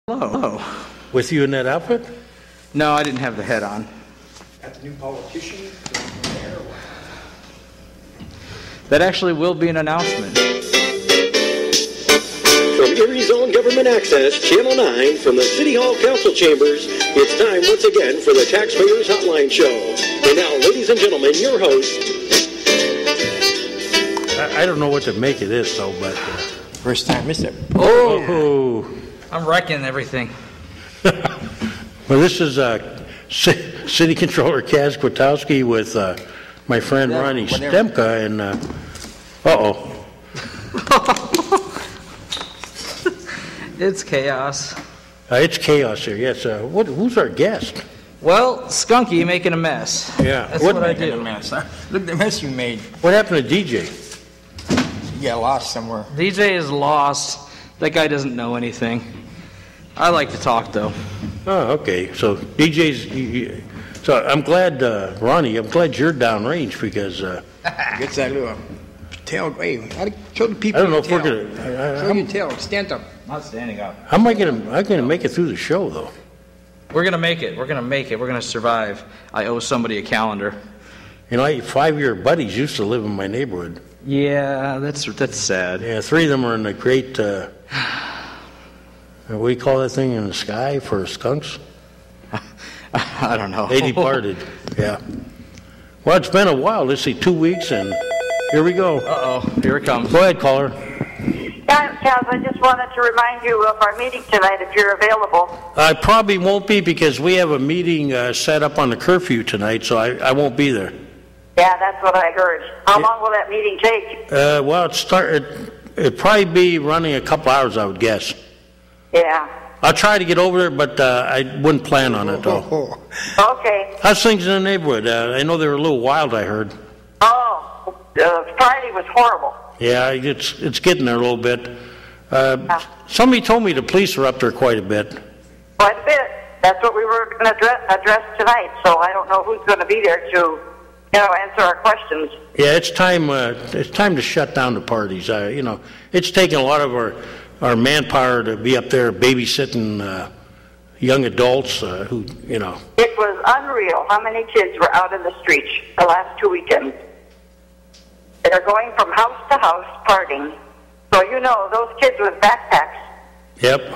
Hello. With you in that outfit? No, I didn't have the head on. Got the new politician there? That actually will be an announcement. From Erie's own Government Access, Channel 9, from the City Hall Council Chambers, it's time once again for the Taxpayers Hotline Show. And now, ladies and gentlemen, your host. I don't know what to make of this, though, but... First time, mister. Oh! I'm wrecking everything. Well, this is City Controller Kaz Kwiatkowski with my friend Ronnie Stemka, and uh-oh. It's chaos. It's chaos here, yes. Who's our guest? Well, Skunky making a mess. Yeah. That's what I Making do. a mess, huh? Look at the mess you made. What happened to DJ? You got lost somewhere. DJ is lost. That guy doesn't know anything. I like to talk, though. Oh, okay. So DJ's... So I'm glad, Ronnie, I'm glad you're downrange because... Gets that little tail. Hey, show the people I don't know your if tail. we're going Show to... your tail. Stand up. Not standing up. How am I going to make it through the show, though? We're going to make it. We're going to make it. We're going to survive. I owe somebody a calendar. You know, 5 of your buddies used to live in my neighborhood. Yeah, that's sad. Yeah, 3 of them are in the great... what do you call that thing in the sky for skunks? I don't know. They departed, yeah. Well, it's been a while. Let's see, 2 weeks, and here we go. Uh-oh, here it comes. Go ahead, caller. Yeah, Kaz, I just wanted to remind you of our meeting tonight if you're available. I probably won't be because we have a meeting set up on the curfew tonight, so I won't be there. Yeah, that's what I heard. How long will that meeting take? Well, it'd probably be running a couple hours, I would guess. Yeah. I'll try to get over there, but I wouldn't plan on it, though. Okay. How's things in the neighborhood? I know they were a little wild, I heard. Oh, Friday was horrible. Yeah, it's getting there a little bit. Somebody told me the police are up there quite a bit. Quite a bit. That's what we were going to address tonight, so I don't know who's going to be there to, answer our questions. Yeah, it's time to shut down the parties. It's taken a lot of our manpower to be up there babysitting young adults who. It was unreal how many kids were out in the streets the last 2 weekends. They're going from house to house partying. So those kids with backpacks. Yep.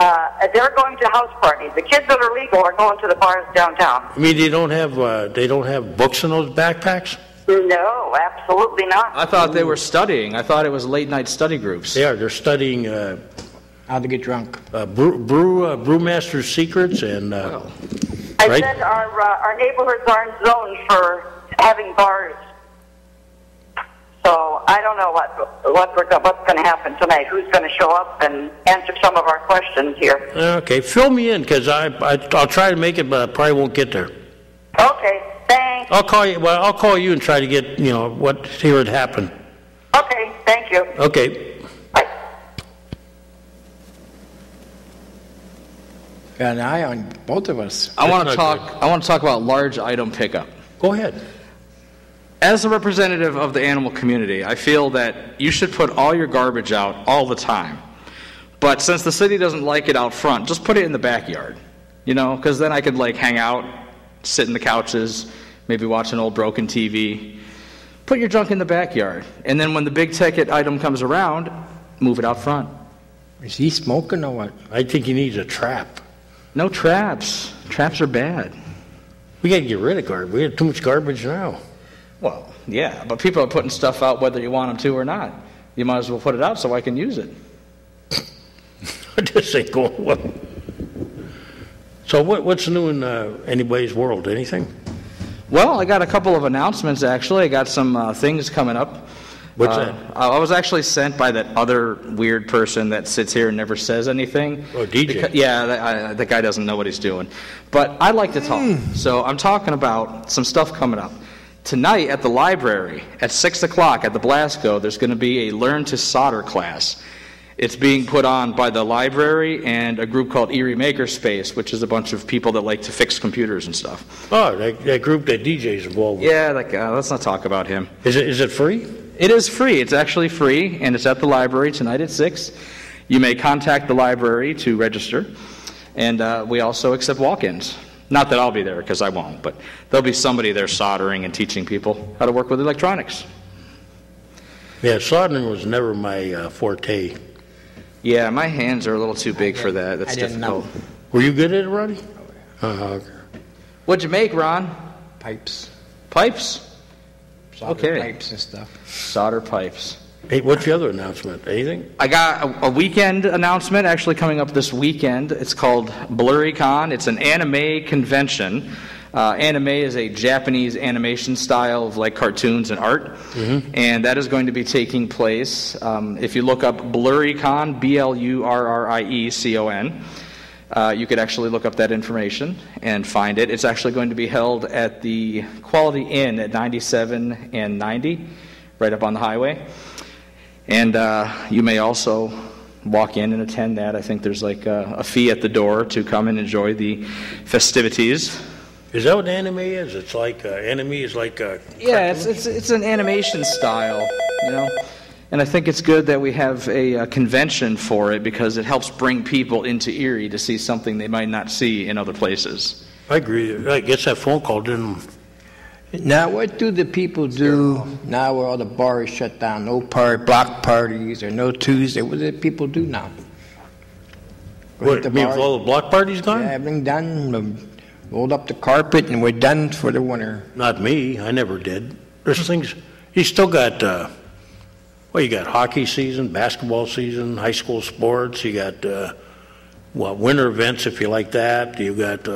They're going to house parties. The kids that are legal are going to the bars downtown. I mean, they don't have books in those backpacks? No, absolutely not. I thought they were studying. I thought it was late night study groups. They are. They're studying How to get drunk. brewmaster's secrets and. I right? said our neighborhoods aren't zoned for having bars. So I don't know what's going to happen tonight. Who's going to show up and answer some of our questions here? Okay, fill me in because I'll try to make it, but I probably won't get there. Okay, thanks. I'll call you. Well, I'll call you and try to get hear it happen. Okay, thank you. Okay. Bye. Got an eye on both of us. I want to talk about large item pickup. Go ahead. As a representative of the animal community, I feel that you should put all your garbage out all the time. But since the city doesn't like it out front, just put it in the backyard. Because then I could hang out, sit in the couches, maybe watch an old broken TV. Put your junk in the backyard. And then when the big ticket item comes around, move it out front. Is he smoking or what? I think he needs a trap. No traps. Traps are bad. We got to get rid of garbage. We have too much garbage now. Well, yeah, but people are putting stuff out whether you want them to or not. You might as well put it out so I can use it. This ain't going well. So what's new in anybody's world? Anything? Well, I got a couple of announcements, actually. I got some things coming up. What's that? I was actually sent by that other weird person that sits here and never says anything. Oh, DJ. That guy doesn't know what he's doing. But I like to talk. So I'm talking about some stuff coming up. Tonight at the library at 6 o'clock at the Blasco, there's going to be a Learn to Solder class. It's being put on by the library and a group called Erie Makerspace, which is a bunch of people that like to fix computers and stuff. Oh, that group that DJ's involved with. Yeah, that guy. Let's not talk about him. Is it free? It is free. It's actually free, and it's at the library tonight at 6. You may contact the library to register. And we also accept walk-ins. Not that I'll be there, because I won't, but there'll be somebody there soldering and teaching people how to work with electronics. Yeah, soldering was never my forte. Yeah, my hands are a little too big for that. That's difficult. Were you good at it, Ronnie? Okay. What'd you make, Ron? Pipes. Pipes? Solder Okay. pipes and stuff. Solder pipes. Hey, what's your other announcement? Anything? I got a weekend announcement actually coming up this weekend. It's called BlurryCon. It's an anime convention. Anime is a Japanese animation style of like cartoons and art, and that is going to be taking place. If you look up BlurryCon, BLURRIECON, you could actually look up that information and find it. It's actually going to be held at the Quality Inn at 97 and 90, right up on the highway. And you may also walk in and attend that. I think there's like a fee at the door to come and enjoy the festivities. Is that what anime is? It's like anime is like a Yeah, it's an animation style, you know. And I think it's good that we have a convention for it because it helps bring people into Erie to see something they might not see in other places. I agree. I guess that phone call didn't. Now, what do the people do now where all the bars shut down? No block parties or no Tuesday. What do the people do now? What, you mean with all the block parties gone? Yeah, everything done. Rolled up the carpet and we're done for the winter. Not me. I never did. There's things. You still got. You got hockey season, basketball season, high school sports. You got winter events if you like that. You got.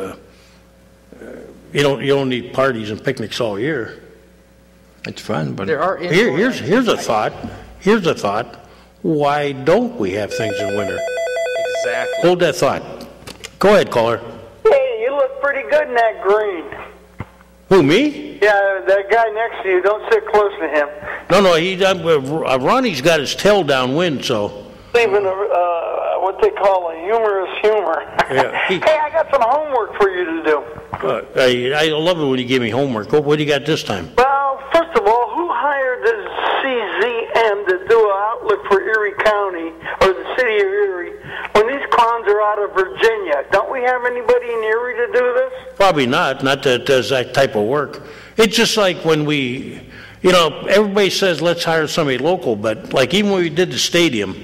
You don't need parties and picnics all year. It's fun, but There are Here's a thought. Here's a thought. Why don't we have things in winter? Exactly. Hold that thought. Go ahead, caller. Hey, you look pretty good in that green. Who, me? Yeah, that guy next to you, don't sit close to him. No, Ronnie's got his tail downwind, so. Leaving what they call a humorous humor. Yeah, hey, I got some homework for you to do. I love it when you give me homework. What do you got this time? Well, first of all, who hired the CZM to do an outlook for Erie County, or the city of Erie, when these clowns are out of Virginia? Don't we have anybody in Erie to do this? Probably not that it does that type of work. It's just like when we, everybody says let's hire somebody local, but like even when we did the stadium,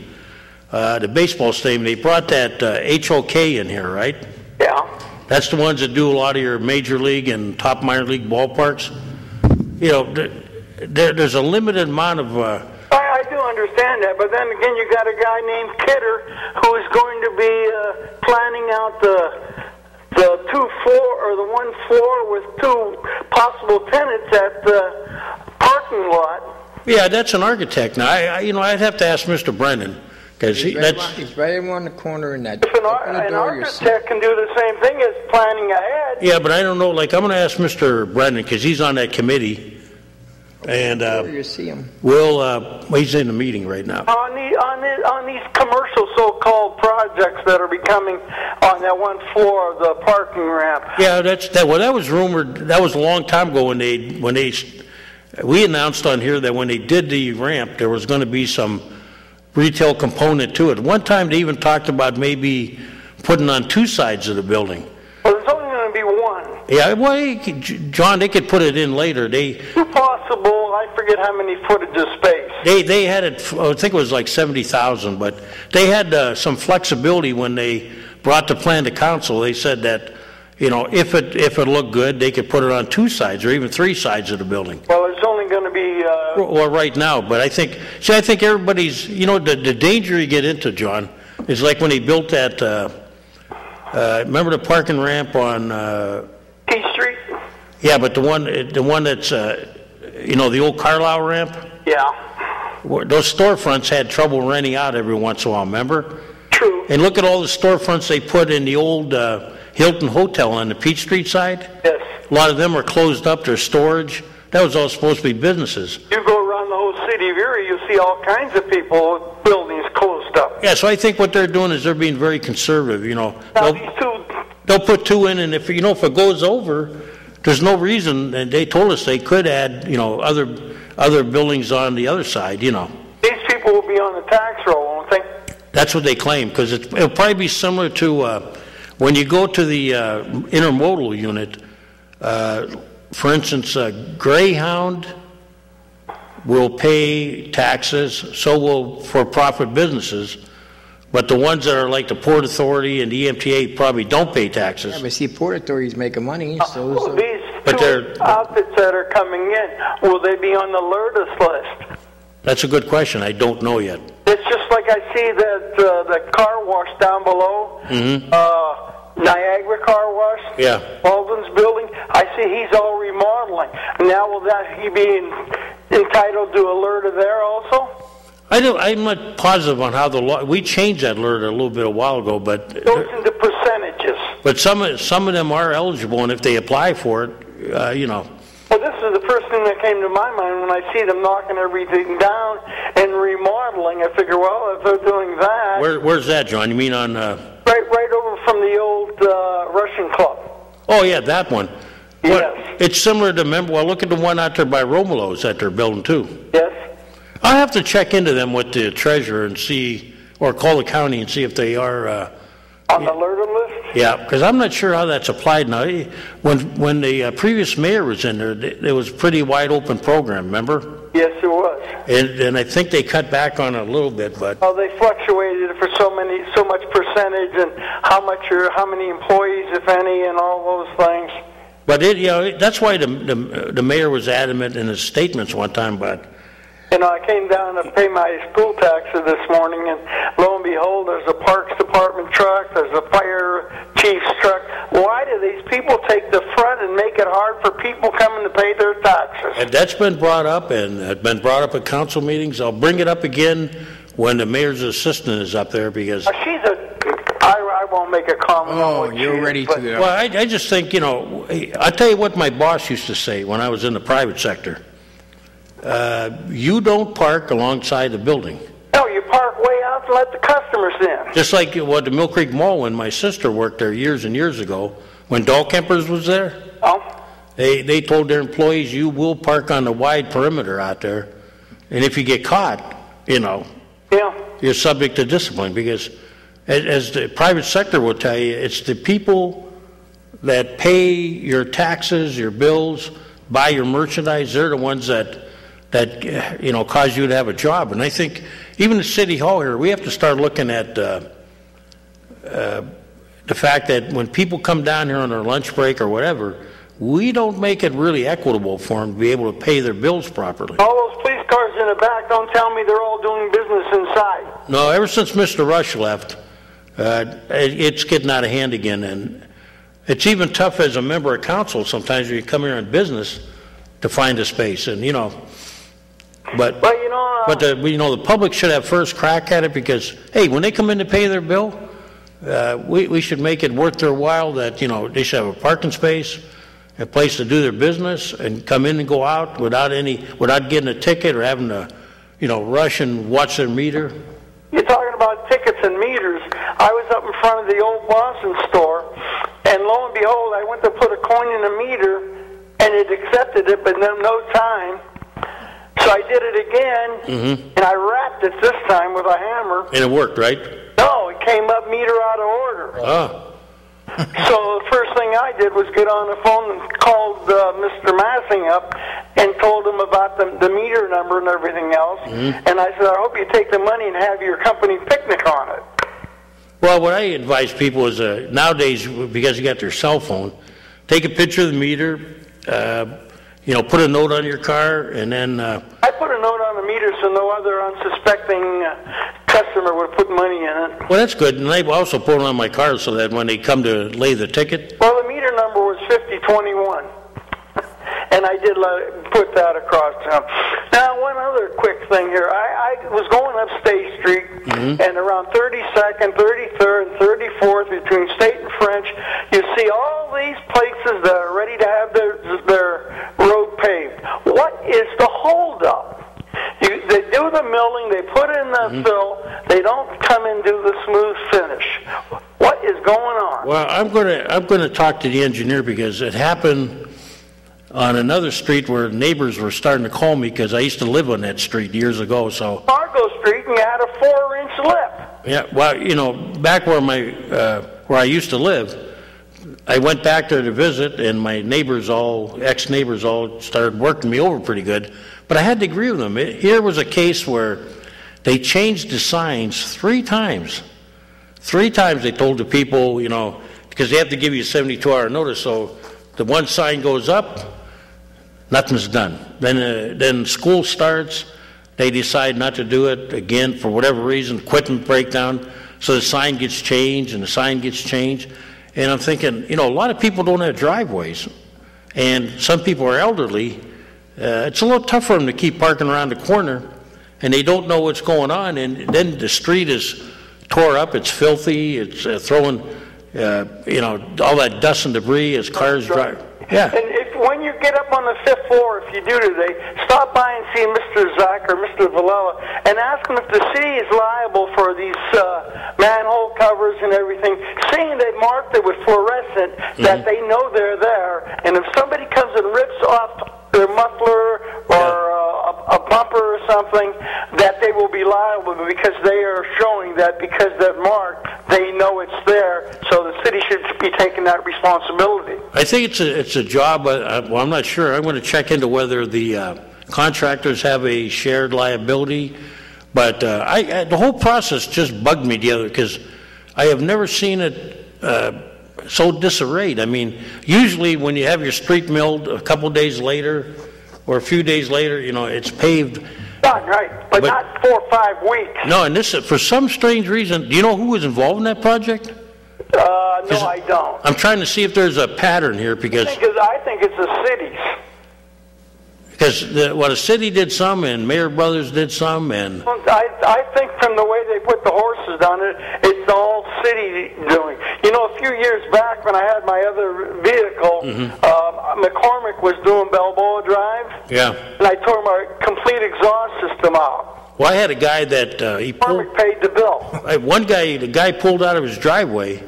the baseball stadium, they brought that HOK in here, right? Yeah. That's the ones that do a lot of your major league and top minor league ballparks. There's a limited amount of. I do understand that, but then again, you got a guy named Kidder who is going to be planning out the 2-floor or the 1 floor with 2 possible tenants at the parking lot. Yeah, that's an architect. Now, I'd have to ask Mr. Brennan. he's right around the corner in that. If an architect can do the same thing as planning ahead. Yeah, but I don't know. Like, I'm going to ask Mr. Brennan because he's on that committee, and you see him. He's in the meeting right now. On these commercial so-called projects that are becoming on that 1 floor of the parking ramp. Yeah, that was rumored. That was a long time ago when we announced on here that when they did the ramp, there was going to be some retail component to it. One time they even talked about maybe putting on 2 sides of the building. Well, there's only going to be 1. Yeah, well, John, they could put it in later. Possible. I forget how many footage of space. They had it. I think it was like 70,000, but they had some flexibility when they brought the plan to council. They said that if it looked good, they could put it on 2 sides or even 3 sides of the building. Well, it's only going to be. Well, right now, but I think everybody's. The danger you get into, John, is like when they built that. Remember the parking ramp on T Street? Yeah, but the one that's the old Carlisle ramp. Yeah. Those storefronts had trouble renting out every once in a while. Remember? True. And look at all the storefronts they put in the old Hilton Hotel on the Peach Street side. Yes. A lot of them are closed up. They're storage. That was all supposed to be businesses. You go around the whole city of Erie, you see all kinds of people with buildings closed up. Yeah, so I think what they're doing is they're being very conservative. They'll put 2 in, and if it goes over, there's no reason. And they told us they could add other buildings on the other side. These people will be on the tax roll, won't they? That's what they claim, because it'll probably be similar to When you go to the intermodal unit, for instance, Greyhound will pay taxes, so will for-profit businesses, but the ones that are like the Port Authority and the EMTA probably don't pay taxes. Yeah, but see, Port Authority's making money, so These two outfits that are coming in, will they be on the LERDA's list? That's a good question. I don't know yet. It's just like I see that the car wash down below, Niagara Car Wash, Baldwin's building. I see he's all remodeling. Now will he be entitled to a LERDA there also? I'm not positive on how the law. We changed that LERDA a little bit a while ago, but goes into percentages. But some of them are eligible, and if they apply for it, you know. Well, this is the first thing that came to my mind when I see them knocking everything down and remodeling. I figure, well, if they're doing that, where's that, John? You mean on? Right over from the old Russian club. Oh yeah, that one. Yes. It's similar to well, look at the one out there by Romulo's that they're building too. Yes. I'll have to check into them with the treasurer and see, or call the county and see if they are on the LERDA list. Yeah, because I'm not sure how that's applied now. When the previous mayor was in there, it was a pretty wide open program. Remember? Yes, it was. And I think they cut back on it a little bit, but they fluctuated for so much percentage, and how many employees, if any, and all those things. But that's why the mayor was adamant in his statements one time. But I came down to pay my school taxes this morning, and lo and behold, there's a Parks Department truck, there's a fire chief's truck. Why do these people take the front and make it hard for people coming to pay their taxes? And that's been brought up, and it's been brought up at council meetings. I'll bring it up again when the mayor's assistant is up there, because I won't make a comment on what you're ready to. Well, I just think, I tell you what my boss used to say when I was in the private sector. You don't park alongside the building. No, you park way out to let the customers in. Just like what the Mill Creek Mall, when my sister worked there years and years ago, when Dahlkemper's was there, they told their employees, you will park on the wide perimeter out there, and if you get caught, you're subject to discipline, because as the private sector will tell you, it's the people that pay your taxes, your bills, buy your merchandise, they're the ones that cause you to have a job. And I think even the city hall here, we have to start looking at the fact that when people come down here on their lunch break or whatever, we don't make it really equitable for them to be able to pay their bills properly. All those police cars in the back, don't tell me they're all doing business inside. No, ever since Mr. Rush left, it's getting out of hand again. And it's even tough as a member of council sometimes when you come here on business to find a space. And, But the public should have first crack at it, because hey, when they come in to pay their bill, we should make it worth their while that they should have a parking space, a place to do their business, and come in and go out without getting a ticket or having to rush and watch their meter. You're talking about tickets and meters. I was up in front of the old Boston store, and lo and behold, I went to put a coin in the meter, and it accepted it, but no time. So I did it again, and I wrapped it this time with a hammer. And it worked, right? No, it came up meter out of order. Oh. So the first thing I did was get on the phone and called Mr. Massing up and told him about the meter number and everything else. And I said, I hope you take the money and have your company picnic on it. Well, what I advise people is nowadays, because you got their cell phone, take a picture of the meter, put a note on your car, and then... I put a note on the meter so no other unsuspecting customer would put money in it. Well, that's good. And I also put it on my car so that when they come to lay the ticket... Well, the meter number was 5021. And I did put that across town. Now, one other quick thing here. I was going up State Street, and around 32nd, 33rd, and 34th, between State and French, you see all these places that are ready to have their road paved. What is the holdup? They do the milling, they put in the fill, they don't come and do the smooth finish. What is going on? Well, I'm going to talk to the engineer, because it happened on another street where neighbors were starting to call me, because I used to live on that street years ago. So Fargo Street, and you had a 4-inch lip. Yeah, well, back where where I used to live, I went back there to visit, and my ex-neighbors all started working me over pretty good. But I had to agree with them. Here was a case where they changed the signs 3 times. 3 times they told the people, because they have to give you a 72-hour notice. So the one sign goes up, nothing's done. Then school starts. They decide not to do it again for whatever reason, equipment breakdown. So the sign gets changed, and the sign gets changed. And I'm thinking, a lot of people don't have driveways, and some people are elderly. It's a little tough for them to keep parking around the corner, and they don't know what's going on. And then the street is tore up. It's filthy. It's throwing, all that dust and debris as cars drive. Yeah. And when you get up on the 5th floor, if you do today, stop by and see Mr. Zach or Mr. Villela and ask them if the city is liable for these manhole covers and everything, seeing they marked it with fluorescent, that they know they're there. And if somebody comes and rips off their muffler or a bumper or something, that they will be liable because they are showing that because they're marked, they know it's there. So the city should be taking that responsibility. I think it's a job. Well, I'm not sure. I'm going to check into whether the contractors have a shared liability. But the whole process just bugged me the other, because I have never seen it so disarrayed. I mean, usually when you have your street milled a couple days later or a few days later, it's paved. Right, but not 4 or 5 weeks. No, and this, for some strange reason, do you know who was involved in that project? No, I don't. I'm trying to see if there's a pattern here, because I think it's the cities. Because the city did some, and Mayor Brothers did some, and I think from the way they put the horses down it, it's all city doing. A few years back when I had my other vehicle, McCormick was doing Balboa Drive. Yeah. And I tore my complete exhaust system out. Well, I had a guy that McCormick paid the bill. The guy pulled out of his driveway,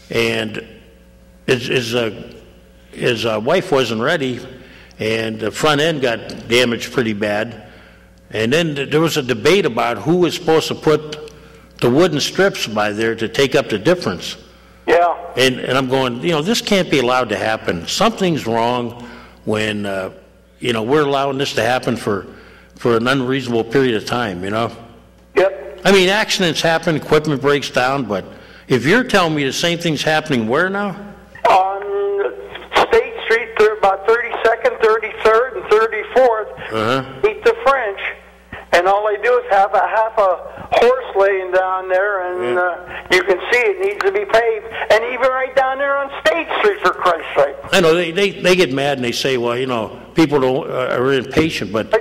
and his wife wasn't ready, and the front end got damaged pretty bad. And then there was a debate about who was supposed to put the wooden strips by there to take up the difference. Yeah. And I'm going, this can't be allowed to happen. Something's wrong when, we're allowing this to happen for an unreasonable period of time, Yep. I mean, accidents happen, equipment breaks down, but if you're telling me the same thing's happening where now? On State Street, about 32nd, 33rd, and 34th, meet the French, and all they do is have a horse laying down there, and you can see it needs to be paved, and even right down there on State Street, for Christ's sake. I know, they get mad and they say, well, people are impatient, but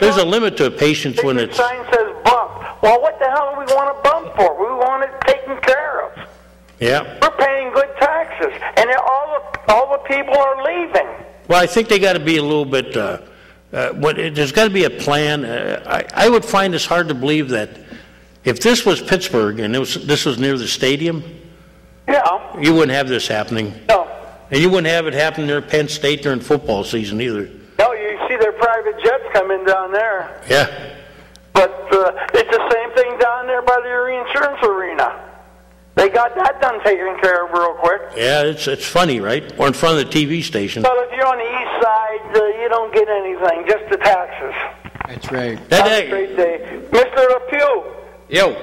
there's a limit to patience when it's... The sign says bump. Well, what the hell do we want a bump for? We want it taken care of. Yeah. We're paying good taxes, and all the people are leaving. Well, I think they got to be a little bit... there's got to be a plan. I would find this hard to believe that if this was Pittsburgh and this was near the stadium, you wouldn't have this happening. No. And you wouldn't have it happen near Penn State during football season either. No, you see their private jets come in down there. Yeah. But it's the same thing down there by the reinsurance arena. They got that done, taken care of real quick. Yeah, it's funny, right? Or in front of the TV station. Well, if you're on the east side, you don't get anything, just the taxes. That's right. Have a great day. Mr. LePew. Yo.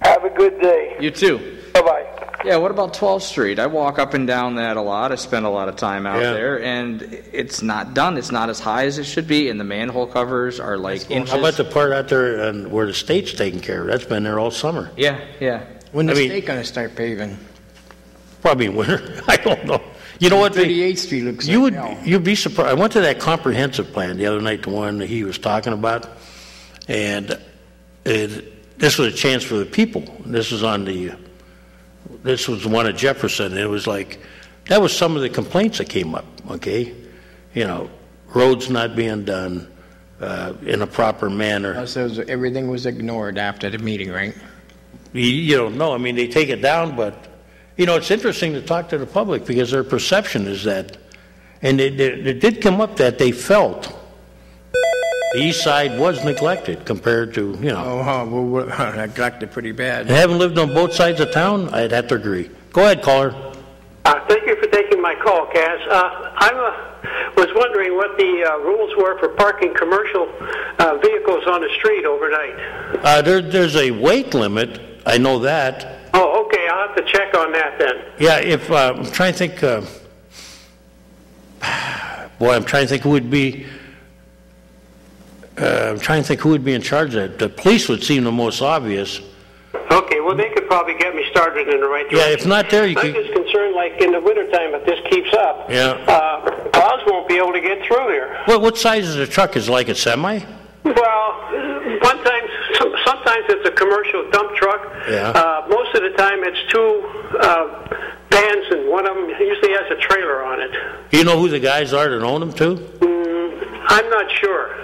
Have a good day. You too. Bye-bye. Yeah, what about 12th Street? I walk up and down that a lot. I spend a lot of time out there, and it's not done. It's not as high as it should be, and the manhole covers are like inches. How about the part out there where the state's taking care of? That's been there all summer. Yeah, yeah. When the state going to start paving? Probably in winter. I don't know. You know what? 38th Street looks like hell. You'd be surprised. I went to that comprehensive plan the other night, the one that he was talking about, and this was a chance for the people. This was one at Jefferson, and it was like, that was some of the complaints that came up, okay? Roads not being done in a proper manner. So everything was ignored after the meeting, right? You don't know. I mean, they take it down, but, it's interesting to talk to the public because their perception is that, and it did come up that they felt the east side was neglected compared to, Oh, well, neglected pretty bad. And having lived on both sides of town, I'd have to agree. Go ahead, caller. Thank you for taking my call, Kaz. I was wondering what the rules were for parking commercial vehicles on the street overnight. There's a weight limit. I know that. Oh, okay. I'll have to check on that then. Yeah, if I'm trying to think. I'm trying to think who would be. I'm trying to think who would be in charge of that. The police would seem the most obvious. Okay, well, they could probably get me started in the right direction. Yeah, if not there, you I'm could. just concerned, like in the wintertime, if this keeps up, cars won't be able to get through here. What size is the truck? Is it like a semi? Well, sometimes it's a commercial dump truck. Yeah. Most of the time, it's two vans, and one of them usually has a trailer on it. You know who the guys are that own them too? I'm not sure.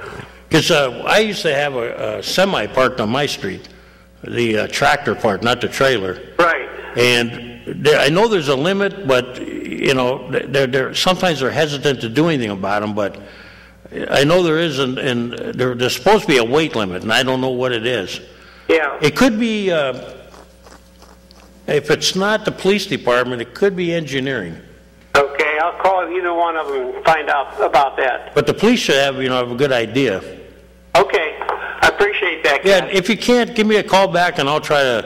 Because I used to have a semi parked on my street, the tractor part, not the trailer. Right. And I know there's a limit, but they're sometimes they're hesitant to do anything about them. But I know there is, and there's supposed to be a weight limit, and I don't know what it is. Yeah. It could be, if it's not the police department, it could be engineering. Okay, I'll call either one of them and find out about that. But the police should have a good idea. Okay, I appreciate that, Ken. Yeah, if you can't, give me a call back, and I'll try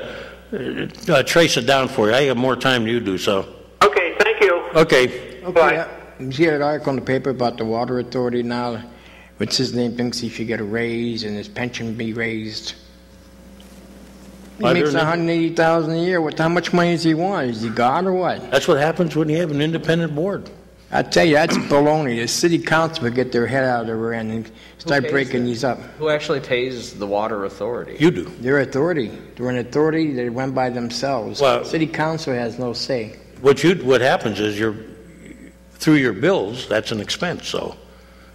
to trace it down for you. I have more time than you do, so. Okay, thank you. Okay. Bye. You see that article in the paper about the water authority now? What's his name thinks he should get a raise and his pension be raised. He makes $180,000 a year. How much money does he want? Is he God or what? That's what happens when you have an independent board. I tell you, that's baloney. The city council would get their head out of their end and start breaking these up. Who actually pays the water authority? You do. They're authority. They're an authority. They run by themselves. Well, city council has no say. What happens is through your bills, that's an expense. So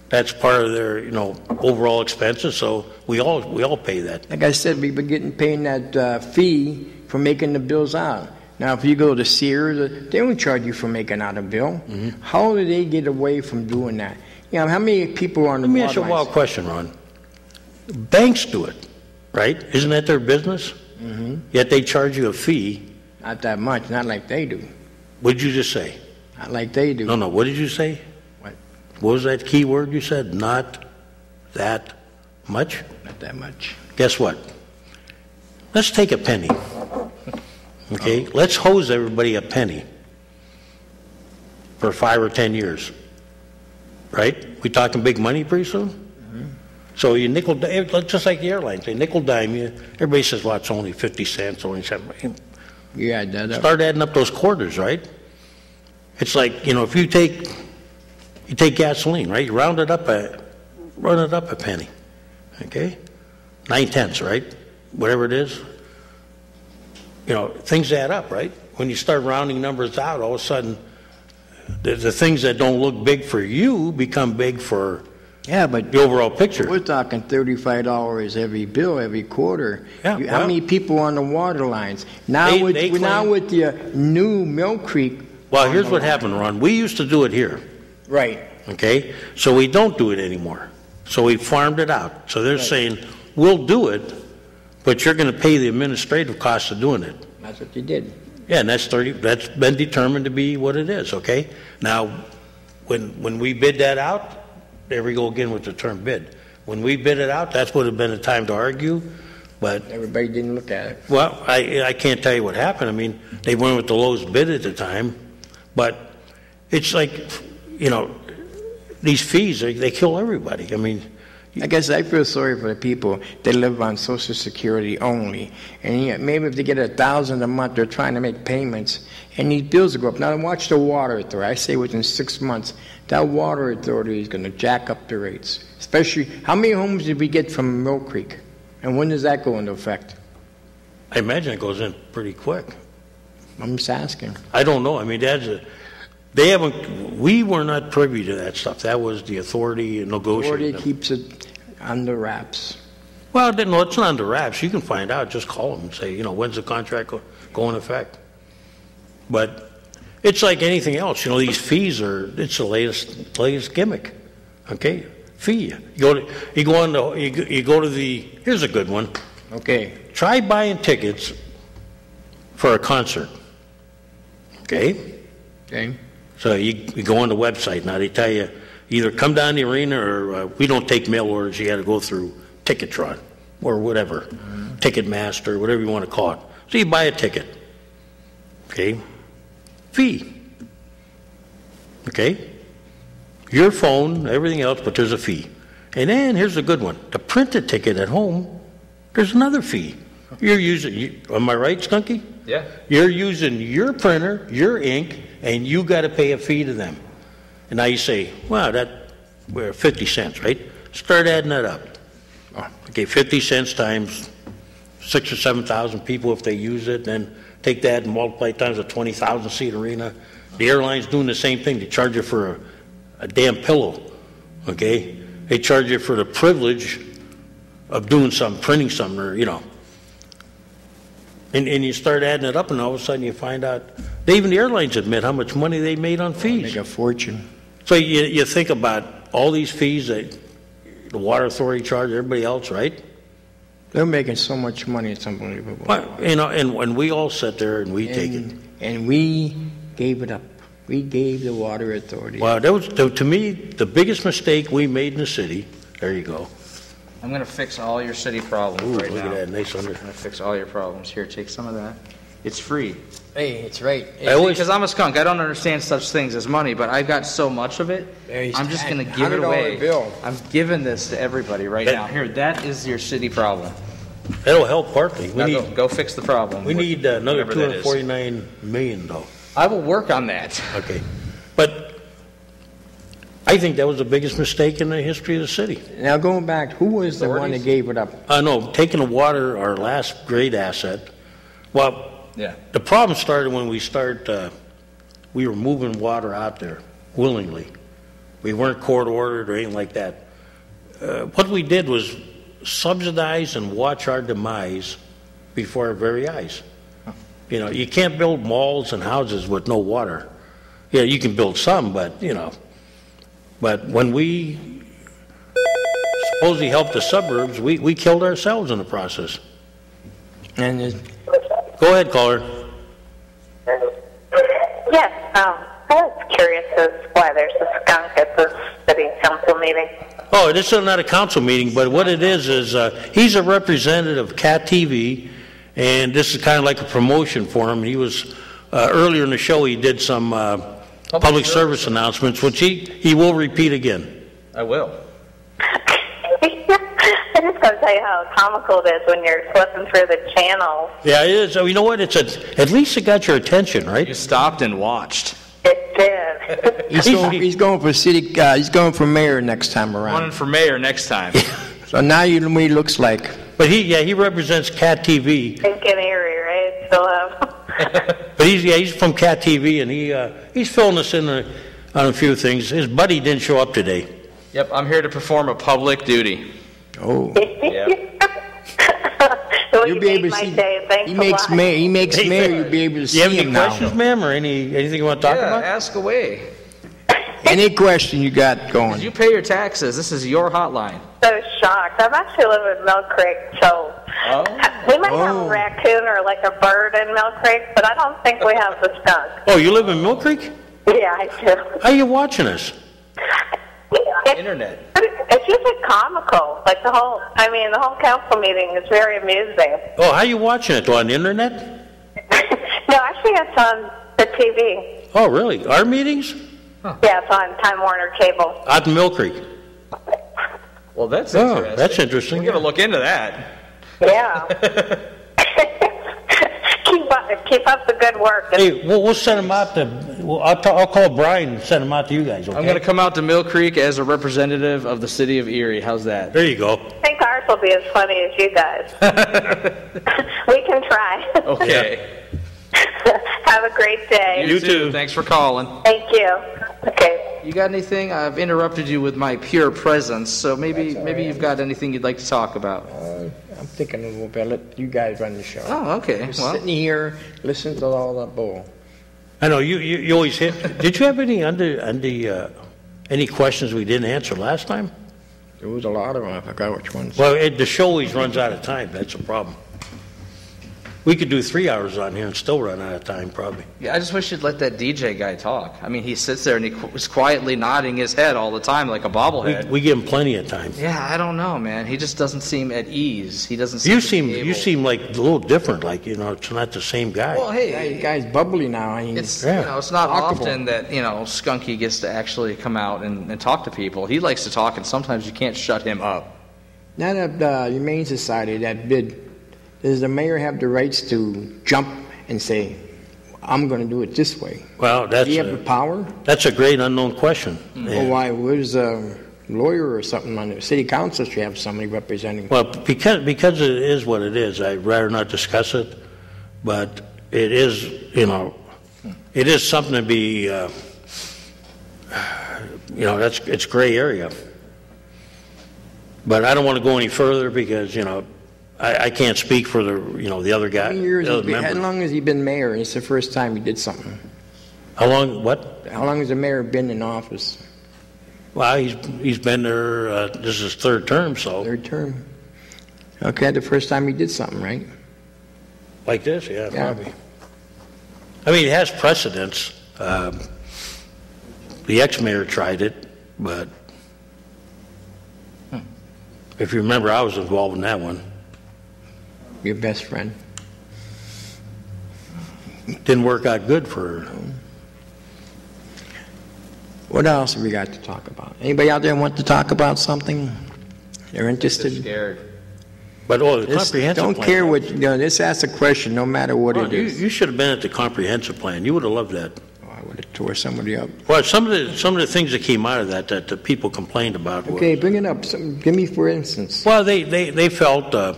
that's part of their overall expenses. So we all pay that. Like I said, we've been paying that fee for making the bills out. Now, if you go to Sears, they don't charge you for making out a bill. Mm-hmm. How do they get away from doing that? How many people are on the water lines? Let me ask you a wild question, Ron. Banks do it, right? Isn't that their business? Mm-hmm. Yet they charge you a fee. Not that much. Not like they do. What did you just say? Not like they do. No. What did you say? What Was that key word you said? Not that much? Not that much. Guess what? Let's take a penny. Okay, let's hose everybody a penny for 5 or 10 years, right? We talking big money pretty soon? Mm-hmm. So you nickel, just like the airlines, they nickel dime you. Everybody says, well, it's only 50 cents, only 7. You add that up. Start adding up those quarters, right? It's like, if you take gasoline, right? You run it up a penny, okay? 9/10, right? Whatever it is. Things add up, right? When you start rounding numbers out, all of a sudden, the things that don't look big for you become big for but the overall picture. We're talking $35 every bill, every quarter. Yeah, how many people on the water lines? Now with the new Mill Creek. Well, here's what happened, Ron. We used to do it here. Right. Okay? So we don't do it anymore. So we farmed it out. So they're saying, we'll do it, but you're going to pay the administrative cost of doing it. That's what you did. Yeah, and that's been determined to be what it is, okay? Now, when we bid that out, there we go again with the term bid. When we bid it out, that would have been a time to argue, but... Everybody didn't look at it. Well, I can't tell you what happened. I mean, they went with the lowest bid at the time, but it's like, these fees, they kill everybody. I mean... I guess I feel sorry for the people that live on Social Security only. And maybe if they get $1,000 a month, they're trying to make payments, and these bills will go up. Now, watch the water authority. I say within 6 months, that water authority is going to jack up the rates. Especially, how many homes did we get from Mill Creek? And when does that go into effect? I imagine it goes in pretty quick. I'm just asking. I don't know. I mean, we were not privy to that stuff. That was the authority negotiating. The authority keeps it under wraps. Well, no, it's not under wraps. You can find out. Just call them and say, when's the contract go into effect? But it's like anything else. These fees it's the latest gimmick. Okay? Fee. You go to the, here's a good one. Okay. Try buying tickets for a concert. Okay? Okay. So you go on the website. Now they tell you either come down the arena or we don't take mail orders. You got to go through Ticketron or whatever, Ticketmaster, whatever you want to call it. So you buy a ticket. Okay? Fee. Okay? Your phone, everything else, but there's a fee. And then here's a good one. To print a ticket at home, there's another fee. You're using, am I right, Skunky? Yeah. You're using your printer, your ink, and you got to pay a fee to them. And now you say, wow, we're 50 cents, right? Start adding that up. Okay, 50 cents times 6,000 or 7,000 people if they use it, then take that and multiply it times a 20,000 seat arena. The airline's doing the same thing. They charge you for a damn pillow, okay? They charge you for the privilege of doing something, printing something, or, you know. And you start adding it up, and all of a sudden you find out, even the airlines admit how much money they made on fees. Make a fortune. So you think about all these fees that the Water Authority charge, everybody else, right? They're making so much money, it's unbelievable. Well, you know, and when we all sit there and we take it. And we gave it up. We gave the Water Authority. Well, that was, to me, the biggest mistake we made in the city. There you go. I'm going to fix all your city problems Ooh, right look now. at that, nice under. I'm going to fix all your problems. Here, take some of that. It's free. Hey, it's right. Because I'm a skunk. I don't understand such things as money, but I've got so much of it, I'm just going to give it away. Bill. I'm giving this to everybody right now. Here, that is your city problem. That'll help partly. Now go fix the problem. We need another whatever that is. $249 million, though. I will work on that. Okay. But I think that was the biggest mistake in the history of the city. Now, going back, who was the one that gave it up? No, taking the water, our last great asset. Well, Yeah. the problem started when we were moving water out there willingly. We weren't court ordered or anything like that. What we did was subsidize and watch our demise before our very eyes. You know, you can't build malls and houses with no water. Yeah, you can build some, but, you know. But when we supposedly helped the suburbs, we killed ourselves in the process. And Go ahead, caller. Yes, I was curious as to why there's a skunk at the city council meeting. Oh, this is not a council meeting, but what it is he's a representative of Cat TV, and this is kind of like a promotion for him. He was, earlier in the show, he did some public service announcements, which he will repeat again. I will. I'm just going to tell you how comical it is when you're flipping through the channels. Yeah, it is. You know what? At least it got your attention, right? You stopped and watched. It did. he's going for he's going for mayor next time around. Running for mayor next time. So now you know what he looks like. But he represents Cat TV. Pink and eerie, right? Still But he's from Cat TV, and he's filling us in on a few things. His buddy didn't show up today. Yep, I'm here to perform a public duty. Oh. Yep. Well, You'll you be able made to my see. day. Thanks He a makes lot. mayor. He makes mayor. You'll be able to Do see you have any him now. questions, ma'am, or anything you want to talk Yeah, about? ask away. Any question you got going? You pay your taxes. This is your hotline. So shocked. I'm actually living in Mill Creek, so we might have a raccoon or like a bird in Mill Creek, but I don't think we have the skunk. Oh, you live in Mill Creek? Yeah, I do. How are you watching us? Internet. It's usually comical. Like the whole council meeting is very amusing. Oh, how are you watching it? On the internet? No, actually it's on the TV. Oh, really? Our meetings? Yeah, it's on Time Warner Cable. Out in Mill Creek. Well, that's Oh, interesting. that's interesting. We're going to look into that. Yeah. Keep up the good work. Hey, we'll send them out I'll call Brian and send them out to you guys, okay? I'm going to come out to Mill Creek as a representative of the city of Erie. How's that? There you go. I think ours will be as funny as you guys. We can try. Okay. Have a great day. You too. Thanks for calling. Thank you. Okay. You got anything? I've interrupted you with my pure presence, so maybe you've got anything you'd like to talk about. I'm thinking a little bit. Let you guys run the show. Oh, okay. I'm sitting here, listening to all that bull. I know you always hit. Did you have any questions we didn't answer last time? There was a lot of them. I forgot which ones. Well, the show always runs out of time. That's a problem. We could do 3 hours on here and still run out of time, probably. Yeah, I just wish you'd let that DJ guy talk. I mean, he sits there and he was quietly nodding his head all the time like a bobblehead. We give him plenty of time. Yeah, I don't know, man. He just doesn't seem at ease. He doesn't seem You seem like a little different, like, it's not the same guy. Well, hey, The guy's bubbly now. it's it's not often that Skunky gets to actually come out and talk to people. He likes to talk, and sometimes you can't shut him up. Now that the Humane Society, that bid, does the mayor have the rights to jump and say, I'm going to do it this way? Well, Do you have the power? that's a great unknown question. Or why? Where's a lawyer or something on the city council should have somebody representing? Well, because it is what it is, I'd rather not discuss it, but it is, it is something to be, it's gray area. But I don't want to go any further because, I can't speak for the other guy. How long has he been mayor? And it's the first time he did something. How long, what? How long has the mayor been in office? Well, he's been there, this is his third term, so. Third term. Okay, the first time he did something, right? Like this, yeah, probably. I mean, it has precedence. The ex-mayor tried it, but if you remember, I was involved in that one. Your best friend. Didn't work out good for her. What else have we got to talk about? Anybody out there want to talk about something? They're interested? Scared. But the comprehensive don't plan. care what, just ask a question no matter what it is. You should have been at the comprehensive plan. You would have loved that. Oh, I would have tore somebody up. Well, some of the things that came out of that the people complained about. Okay, bring it up. Give me for instance. Well, they felt the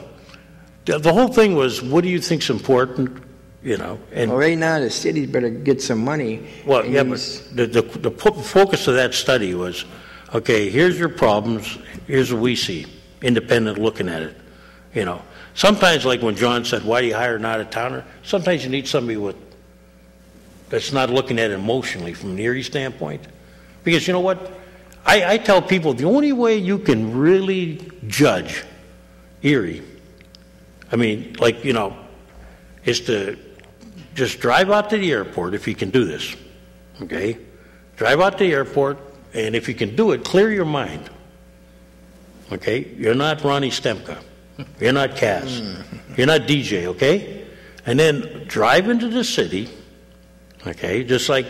whole thing was, what do you think's important? And Well, right now the cities better get some money. well, yeah, but the focus of that study was, okay, here's your problems. Here's what we see, independent looking at it. Sometimes, like when John said, why do you hire an out-of-towner? Sometimes you need somebody that's not looking at it emotionally from an Erie standpoint. Because you know what? I tell people the only way you can really judge Erie, is to just drive out to the airport if you can do this. Okay? Drive out to the airport, and if you can do it, clear your mind. Okay? You're not Ronnie Stemka. You're not Cass. You're not DJ, okay? And then drive into the city, okay, just like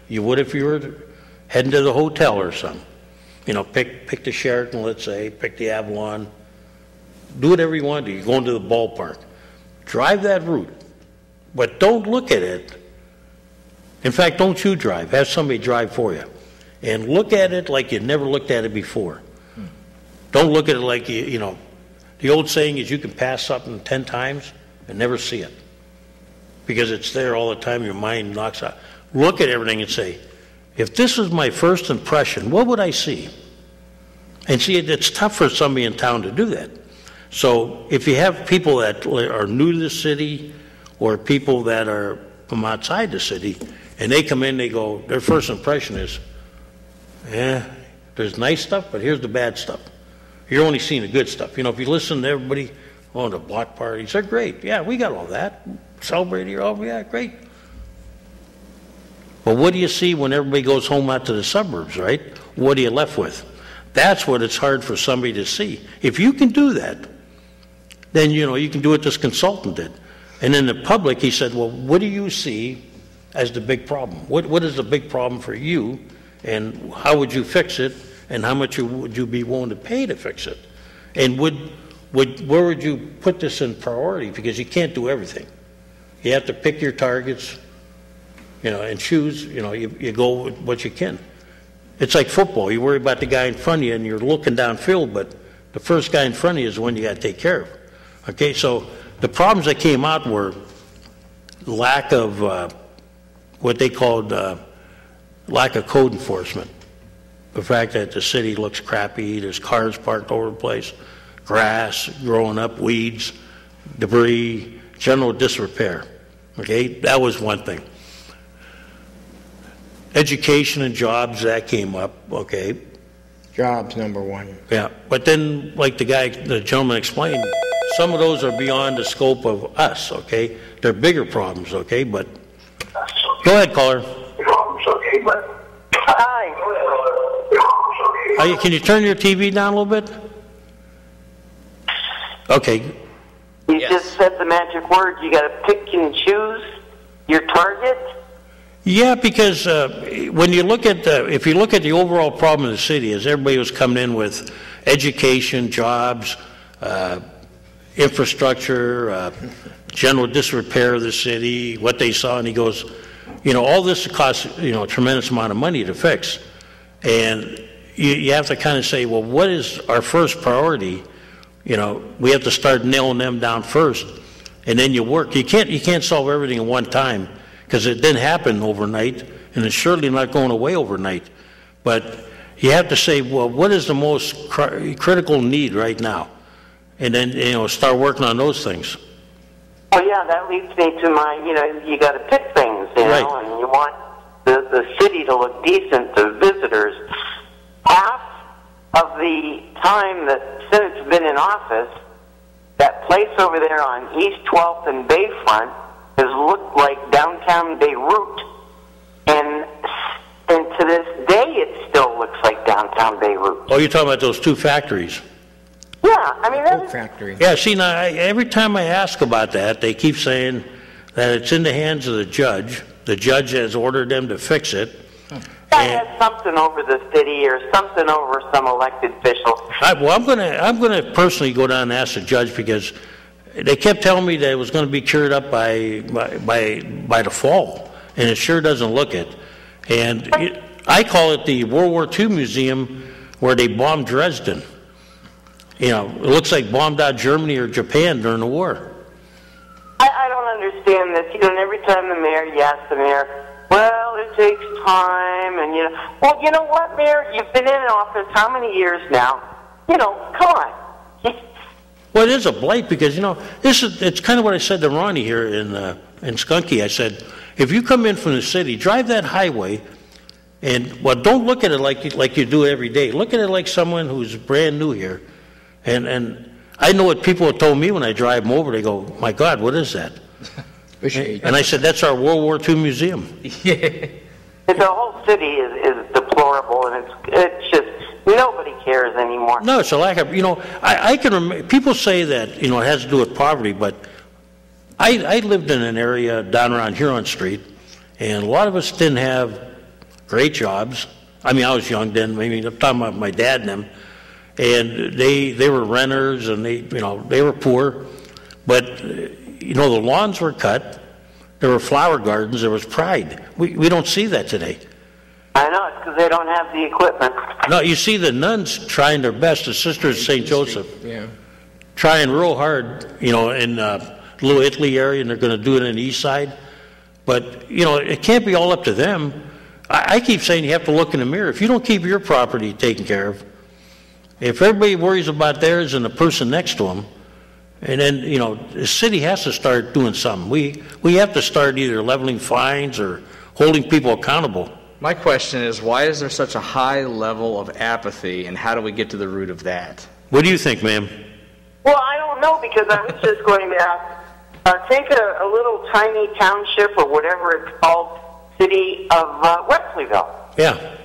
you would if you were heading to the hotel or something. Pick the Sheraton, let's say, pick the Avalon. Do whatever you want to do. You're going to the ballpark. Drive that route. But don't look at it. In fact, don't you drive. Have somebody drive for you. And look at it like you never looked at it before. Don't look at it like the old saying is you can pass something 10 times and never see it. Because it's there all the time, your mind knocks out. Look at everything and say, if this is my first impression, what would I see? And see, it's tough for somebody in town to do that. So if you have people that are new to the city or people that are from outside the city, and they come in, they go, their first impression is, there's nice stuff, but here's the bad stuff. You're only seeing the good stuff. If you listen to everybody, the block parties, they're great. Yeah, we got all that. Celebrate here, yeah, great. But what do you see when everybody goes home out to the suburbs, right? What are you left with? That's what it's hard for somebody to see. If you can do that, then, you can do what this consultant did. And in the public, he said, well, what do you see as the big problem? What is the big problem for you, and how would you fix it? And how much would you be willing to pay to fix it? And where would you put this in priority? Because you can't do everything. You have to pick your targets, and choose, you go with what you can. It's like football. You worry about the guy in front of you and you're looking downfield, but the first guy in front of you is the one you got to take care of. Okay, so the problems that came out were lack of what they called lack of code enforcement. The fact that the city looks crappy, there's cars parked all over the place, grass growing up, weeds, debris, general disrepair. Okay, that was one thing. Education and jobs, that came up, okay. Jobs, number one. Yeah, but then, like the gentleman explained, some of those are beyond the scope of us, okay? They're bigger problems, okay? But go ahead, caller. Hi. Can you turn your TV down a little bit? Okay. You just said the magic word. You got to pick and choose your target. Yeah, because when you look at if you look at the overall problem of the city, is everybody was coming in with education, jobs, infrastructure, general disrepair of the city, what they saw, and he goes, all this costs a tremendous amount of money to fix, and you have to kind of say, well, what is our first priority? We have to start nailing them down first, and then you work. You can't solve everything at one time, because it didn't happen overnight, and it's surely not going away overnight. But you have to say, well, what is the most critical need right now? And then, start working on those things. Well, yeah, that leads me to my, you got to pick things, right. And you want the city to look decent to visitors. Half of the time that Senate's been in office, that place over there on East 12th and Bayfront has looked like downtown Beirut, and to this day it still looks like downtown Beirut. Oh, you're talking about those two factories? Yeah, I mean that's factory. Yeah, see, now every time I ask about that, they keep saying that it's in the hands of the judge. The judge has ordered them to fix it. That has something over the city or something over some elected official. Well, I'm gonna personally go down and ask the judge, because they kept telling me that it was going to be cured up by the fall, and it sure doesn't look it. And I call it the World War II museum where they bombed Dresden. It looks like bombed out Germany or Japan during the war. I don't understand this. And every time you ask the mayor, well, it takes time, and well, you know what, Mayor? You've been in office how many years now? Come on. Well, it is a blight, because it's kind of what I said to Ronnie here in Skunky. I said, if you come in from the city, drive that highway, and don't look at it like you do every day. Look at it like someone who's brand new here, and I know what people have told me when I drive them over. They go, "My God, what is that?" And I said, "That's our World War II museum." Yeah. The whole city is deplorable, and it's just nobody cares anymore. No, it's a lack of, I can remember, people say that, it has to do with poverty, but I lived in an area down around Huron Street, and a lot of us didn't have great jobs. I mean, I was young then. I'm talking about my dad and them, and they were renters, and they were poor, but the lawns were cut. There were flower gardens. There was pride. We don't see that today. I know, it's because they don't have the equipment. No, you see the nuns trying their best, the Sisters of St. Joseph, trying real hard, in Little Italy area, and they're going to do it in the east side. But, it can't be all up to them. I keep saying you have to look in the mirror. If you don't keep your property taken care of, if everybody worries about theirs and the person next to them, and then, the city has to start doing something. We have to start either leveling fines or holding people accountable. My question is, why is there such a high level of apathy, and how do we get to the root of that? What do you think, ma'am? Well, I don't know, because I was just going to take a little tiny township or whatever it's called, city of Wesleyville. Yeah.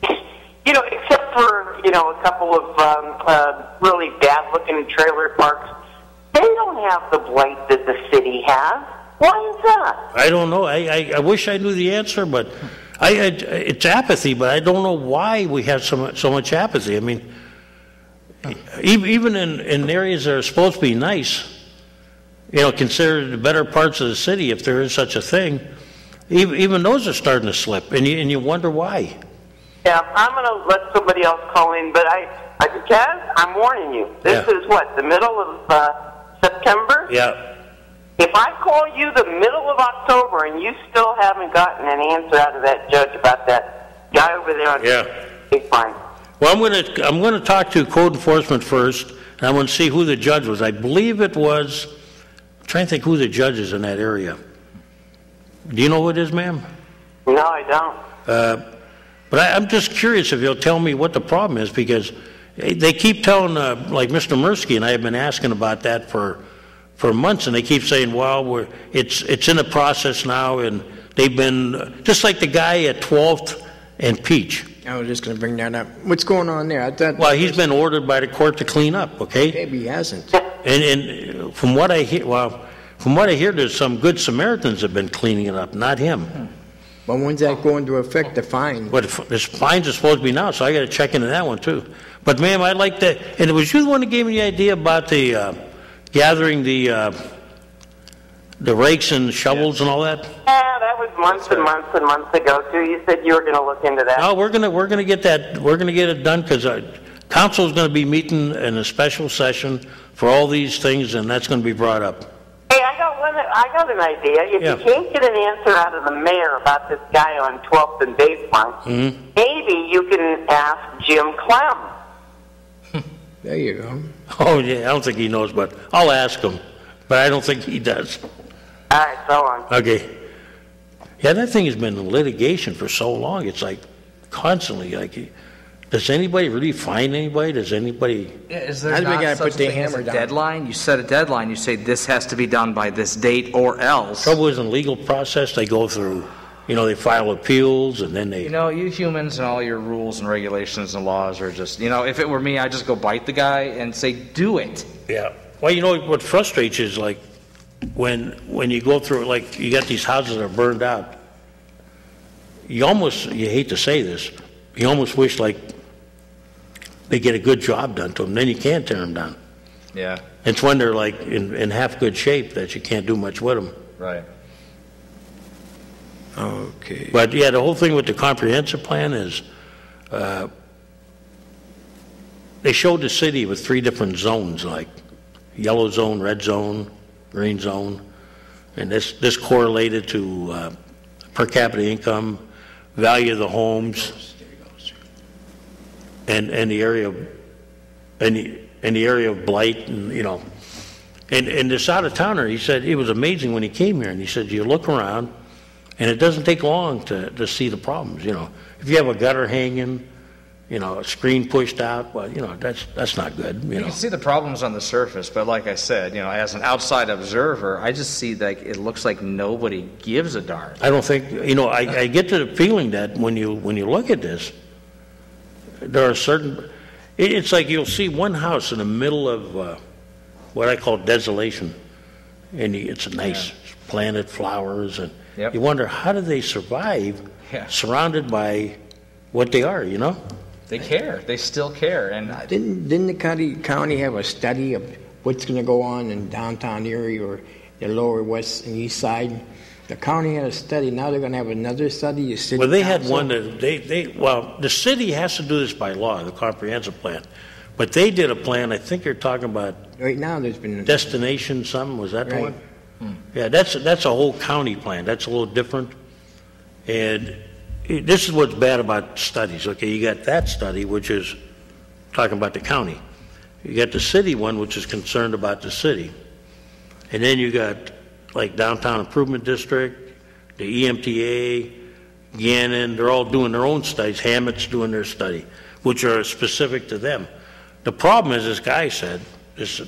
Except for, a couple of really bad-looking trailer parks, they don't have the blight that the city has. Why is that? I don't know. I wish I knew the answer, but it's apathy, but I don't know why we have so much apathy. I mean, even in areas that are supposed to be nice, considered the better parts of the city, if there is such a thing, even those are starting to slip, and you wonder why. Yeah, I'm going to let somebody else call in, but Kaz, I'm warning you. This is the middle of September? Yeah. If I call you the middle of October and you still haven't gotten an answer out of that judge about that guy over there on fine. Well, I'm going to talk to code enforcement first, and I'm going to see who the judge was. I believe it was. I'm trying to think who the judge is in that area. Do you know who it is, ma'am? No, I don't. But I'm just curious if you'll tell me what the problem is, because They keep telling, like Mr. Mirsky and I have been asking about that for months, and they keep saying, well, it's in the process now, and they've been, just like the guy at 12th and Peach. I was just going to bring that up. What's going on there? I thought well, he's been ordered by the court to clean up, okay? Maybe he hasn't. And from what I hear, there's some good Samaritans have been cleaning it up, not him. But when's that going to affect the fine? But the fines are supposed to be now, so I got to check into that one too. But ma'am, I'd like to, and it was you the one that gave me the idea about the gathering the rakes and shovels and all that. Yeah, that was months and months and months ago too. You said you were going to look into that. No, we're gonna get that. We're gonna get it done because council is going to be meeting in a special session for all these things, and that's going to be brought up. Hey, I got an idea. If you can't get an answer out of the mayor about this guy on 12th and Bayfront, maybe you can ask Jim Clem. There you go. Oh yeah, I don't think he knows, but I'll ask him. But I don't think he does. All right, so on. Okay. Yeah, that thing has been in litigation for so long. It's like constantly like. Does anybody really find anybody? Does anybody? Yeah, is there not such a thing as a deadline? You set a deadline. You say this has to be done by this date or else. Trouble is in legal process, they go through, they file appeals and then they. You humans and all your rules and regulations and laws are just, if it were me, I'd just go bite the guy and say, do it. Yeah. Well, what frustrates you is like when you go through, like you got these houses that are burned out. You hate to say this, you almost wish like they get a good job done to them, then you can't tear them down. Yeah. It's when they're like in half good shape that you can't do much with them. Right. Okay. But yeah, the whole thing with the comprehensive plan is they showed the city with 3 different zones, like yellow zone, red zone, green zone, and this correlated to per capita income, value of the homes. And the area of blight, and and this out of towner, he said it was amazing when he came here, and he said you look around, and it doesn't take long to see the problems. If you have a gutter hanging, a screen pushed out, well, that's not good. You can see the problems on the surface, but like I said, as an outside observer, I just see like it looks like nobody gives a darn. I don't think I get to the feeling that when you look at this. There are certain, it's like you'll see one house in the middle of what I call desolation, and it's a nice planted flowers, and you wonder how do they survive surrounded by what they are, They care. They still care. And didn't the county have a study of what's going to go on in downtown Erie or the lower west and east side? The county had a study. Now they're going to have another study. Well, they had one that the city has to do this by law, the comprehensive plan. But they did a plan. I think you're talking about right now. There's been destination. Was that the one? Yeah, that's a whole county plan. That's a little different. And this is what's bad about studies. Okay, you got that study, which is talking about the county. You got the city one, which is concerned about the city, and then you got like Downtown Improvement District, the EMTA, Gannon, they're all doing their own studies. Hammett's doing their study, which are specific to them. The problem is, this guy said, this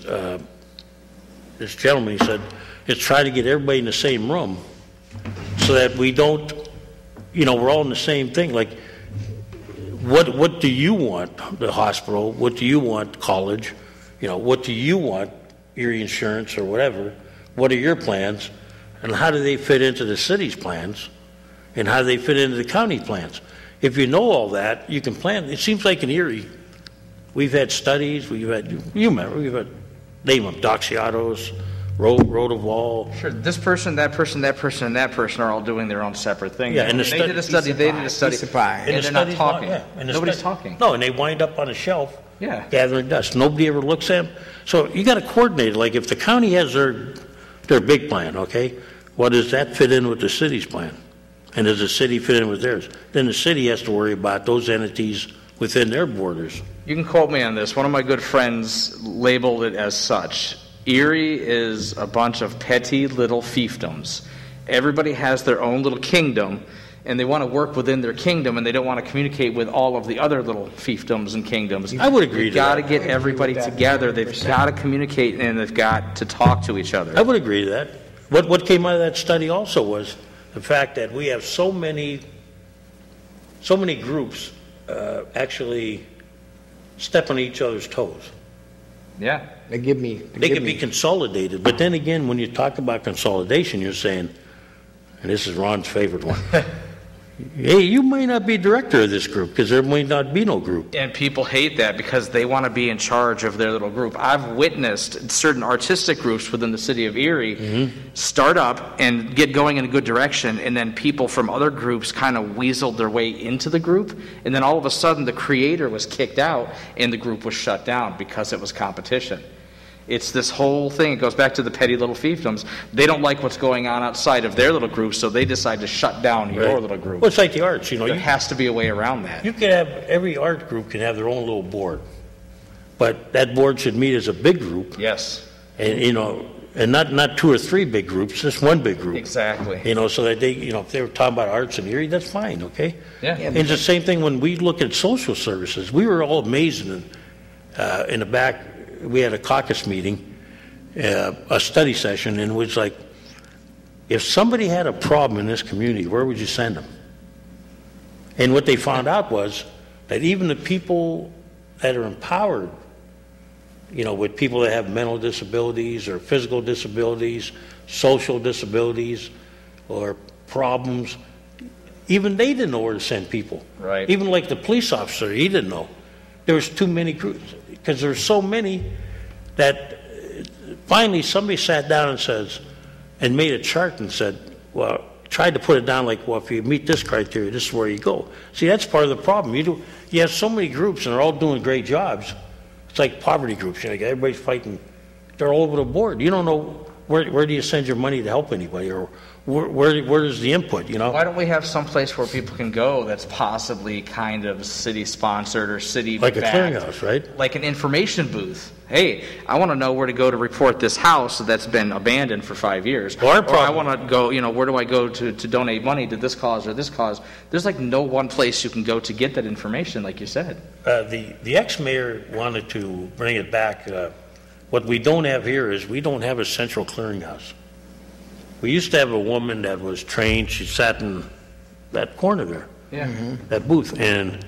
gentleman, he said, it's trying to get everybody in the same room so that we don't, we're all in the same thing. Like, what do you want, the hospital? What do you want, college? What do you want, Erie Insurance or whatever? What are your plans, and how do they fit into the city's plans, and how do they fit into the county plans? If you know all that, you can plan. It seems like in Erie, we've had studies, we've had name them, Doxiatos, Rotoval. Sure, this person, that person, that person, and that person are all doing their own separate things. Yeah, and they did a study, they did a study, and they're not talking. Nobody's talking. No, and they wind up on a shelf gathering dust. Nobody ever looks at them. So you got to coordinate. Like if the county has their big plan, okay? Well, does that fit in with the city's plan? And does the city fit in with theirs? Then the city has to worry about those entities within their borders. You can quote me on this. One of my good friends labeled it as such. Erie is a bunch of petty little fiefdoms. Everybody has their own little kingdom, and they want to work within their kingdom, and they don't want to communicate with all of the other little fiefdoms and kingdoms. I would agree You've to got that. to get everybody together. They've got to communicate, and they've got to talk to each other. I would agree to that. What came out of that study also was the fact that we have so many groups actually step on each other's toes. Yeah. They can be consolidated, but then again, when you talk about consolidation, you're saying, and this is Ron's favorite one, hey, you might not be director of this group because there might not be no group. And people hate that because they want to be in charge of their little group. I've witnessed certain artistic groups within the city of Erie start up and get going in a good direction, and then people from other groups kind of weaseled their way into the group, and then all of a sudden the creator was kicked out and the group was shut down because it was competition. It's this whole thing. It goes back to the petty little fiefdoms. They don't like what's going on outside of their little group, so they decide to shut down your little group. Well, it's like the arts, you know. There has to be a way around that. You can have, every art group can have their own little board, but that board should meet as a big group. Yes. And, you know, and not two or three big groups, just one big group. Exactly. You know, so that they, you know, if they were talking about arts in Erie, that's fine, okay? Yeah. And it's the same thing when we look at social services. We were all amazed in the back. We had a caucus meeting, a study session, and it was like, if somebody had a problem in this community, where would you send them? And what they found out was that even the people that are empowered, you know, with people that have mental disabilities or physical disabilities, social disabilities, or problems, even they didn't know where to send people. Right. Even like the police officer, he didn't know. There was too many groups, because there's so many that finally somebody sat down and made a chart and said, well, tried to put it down like, well, if you meet this criteria, this is where you go. See, that's part of the problem. You have so many groups and they're all doing great jobs. It's like poverty groups. You know, everybody's fighting. They're all over the board. You don't know where do you send your money to help anybody, or where is the input, you know? Why don't we have some place where people can go that's possibly kind of city-sponsored or city-backed? Like a clearinghouse, right? Like an information booth. Hey, I want to know where to go to report this house that's been abandoned for 5 years. Or I want to go, you know, where do I go to donate money to this cause or this cause? There's like no one place you can go to get that information, like you said. The ex-mayor wanted to bring it back. What we don't have here is we don't have a central clearinghouse. We used to have a woman that was trained. She sat in that corner there, that booth, and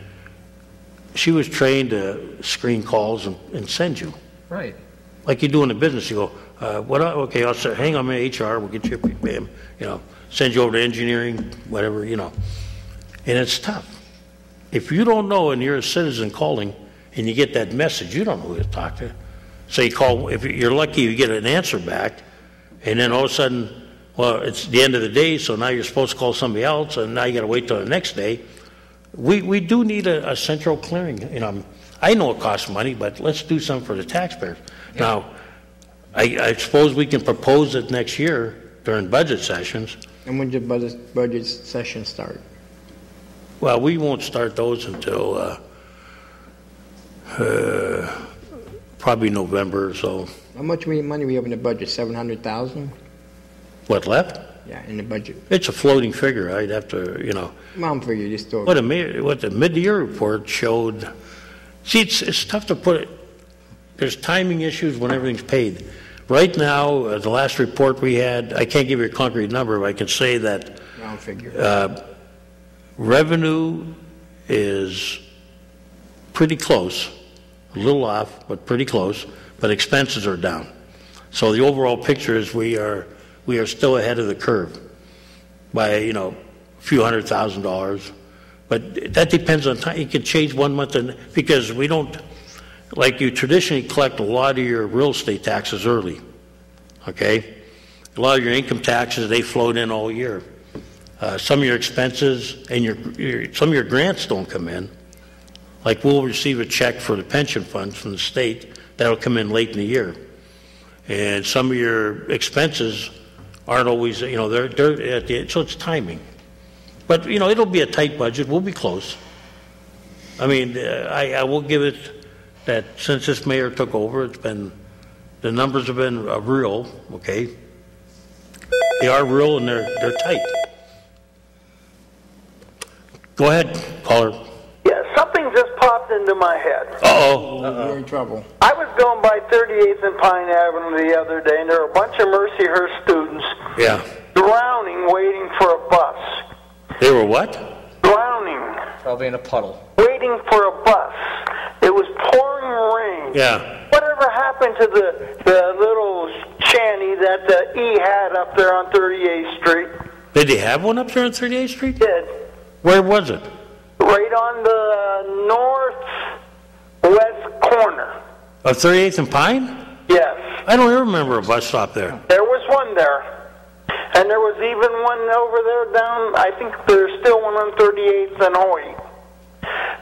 she was trained to screen calls and send you. Right. Like you do in the business. You go, okay, I'll say, hang on, I'm in HR. We'll get you, bam, you know, send you over to engineering, whatever, you know. And it's tough. If you don't know and you're a citizen calling and you get that message, you don't know who to talk to. So you call, if you're lucky, you get an answer back, and then all of a sudden, well, it's the end of the day, so now you're supposed to call somebody else, and now you got to wait till the next day. We do need a central clearing. You know, I know it costs money, but let's do something for the taxpayers. Yeah. Now, I suppose we can propose it next year during budget sessions. And when did budget sessions start? Well, we won't start those until probably November or so. How much money we have in the budget? 700,000? What, left? Yeah, in the budget. It's a floating figure. I'd have to, you know. Mom figure this story. What the mid-year report showed. See, it's tough to put it. There's timing issues when everything's paid. Right now, the last report we had, I can't give you a concrete number, but I can say that round figure. Revenue is pretty close. A little off, but pretty close. But expenses are down. So the overall picture is we are still ahead of the curve by, you know, a few $100,000. But that depends on time. It can change 1 month, because we don't, like you traditionally collect a lot of your real estate taxes early. Okay? A lot of your income taxes, they float in all year. Some of your expenses and some of your grants don't come in. Like we'll receive a check for the pension funds from the state. That'll come in late in the year. And some of your expenses aren't always, you know, they're at the end, so it's timing. But, you know, it'll be a tight budget. We'll be close. I mean, I will give it that since this mayor took over, the numbers have been real, okay? They are real and they're tight. Go ahead, caller. Yeah, something just popped into my head. Uh-oh. You're in trouble. I was going by 38th and Pine Avenue the other day, and there were a bunch of Mercyhurst students Yeah. drowning, waiting for a bus. They were what? Drowning, Probably in a puddle. waiting for a bus. It was pouring rain. Yeah. Whatever happened to the little shanty that the E had up there on 38th Street? Did they have one up there on 38th Street? Did. Where was it? Right on the northwest corner. Of 38th and Pine? Yes. I don't even remember a bus stop there. There was one there. And there was even one over there down, I think there's still one on 38th and Hoyt.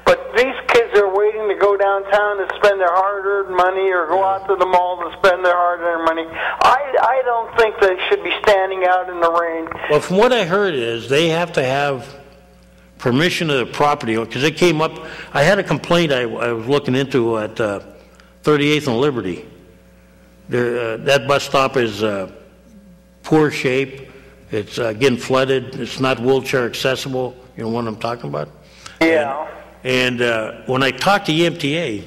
But these kids are waiting to go downtown to spend their hard-earned money or go out to the mall to spend their hard-earned money. I don't think they should be standing out in the rain. Well, from what I heard is they have to have permission of the property, because it came up. I had a complaint I was looking into at 38th and Liberty. That bus stop is poor shape. It's getting flooded. It's not wheelchair accessible. You know what I'm talking about? Yeah. And when I talked to EMTA,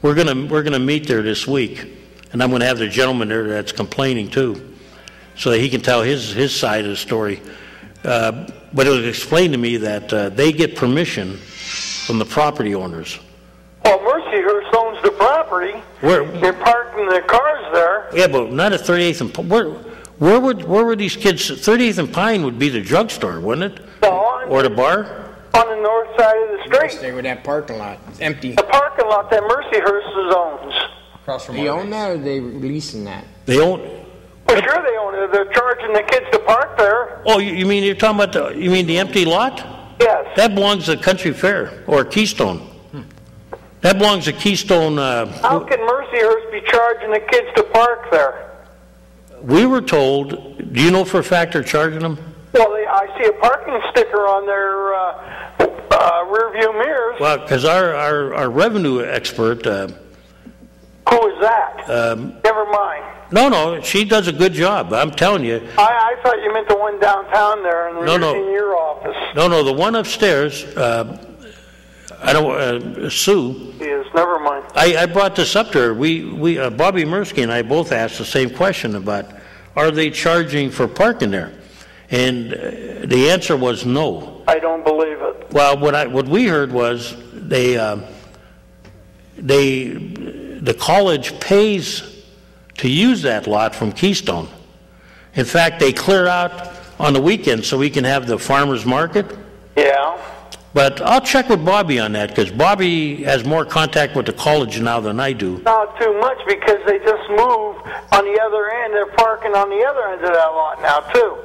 we're gonna meet there this week, and I'm gonna have the gentleman there that's complaining too, so that he can tell his side of the story. But it was explained to me that they get permission from the property owners. Well, Mercyhurst owns the property. They're parking their cars there. Yeah, but not at 38th and where were these kids? 38th and Pine would be the drugstore, wouldn't it? No, or the bar? On the north side of the street. Stay with that parking lot. It's empty. The parking lot that Mercyhurst owns. Across from They own that, or they leasing that? They own. Well, sure they own it. They're charging the kids to park there. Oh, you mean you're talking about the empty lot? Yes. That belongs to Country Fair or Keystone. That belongs to Keystone. How can Mercyhurst be charging the kids to park there? We were told. Do you know for a fact they're charging them? Well, I see a parking sticker on their rear view mirrors. Well, because our revenue expert. Who is that? Never mind. No, she does a good job. I'm telling you. I thought you meant the one downtown there in your office. No, the one upstairs. I don't. Sue. Yes, never mind. I brought this up to her. We Bobby Mirsky and I both asked the same question about, are they charging for parking there? And the answer was no. I don't believe it. Well, what we heard was the college pays to use that lot from Keystone. In fact, they clear out on the weekend so we can have the farmers market. Yeah. But I'll check with Bobby on that, because Bobby has more contact with the college now than I do. Not too much, because they just moved on the other end. They're parking on the other end of that lot now, too.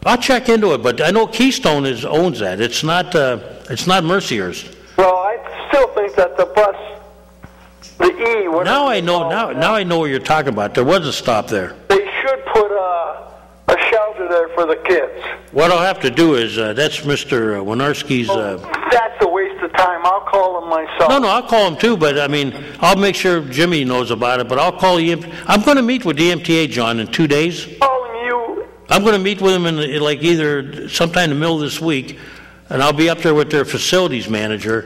I'll check into it, but I know Keystone owns that. It's not Mercyhurst. Well, I still think that the bus, the E. Now I know. Now I know what you're talking about. There was a stop there. They should put a shelter there for the kids. What I'll have to do is that's Mr. Winarski's. That's a waste of time. I'll call him myself. No, I'll call him too. But I mean, I'll make sure Jimmy knows about it. But I'll call him. I'm going to meet with the EMTA, John, in 2 days. Calling you. I'm going to meet with him in like either sometime in the middle of this week, and I'll be up there with their facilities manager,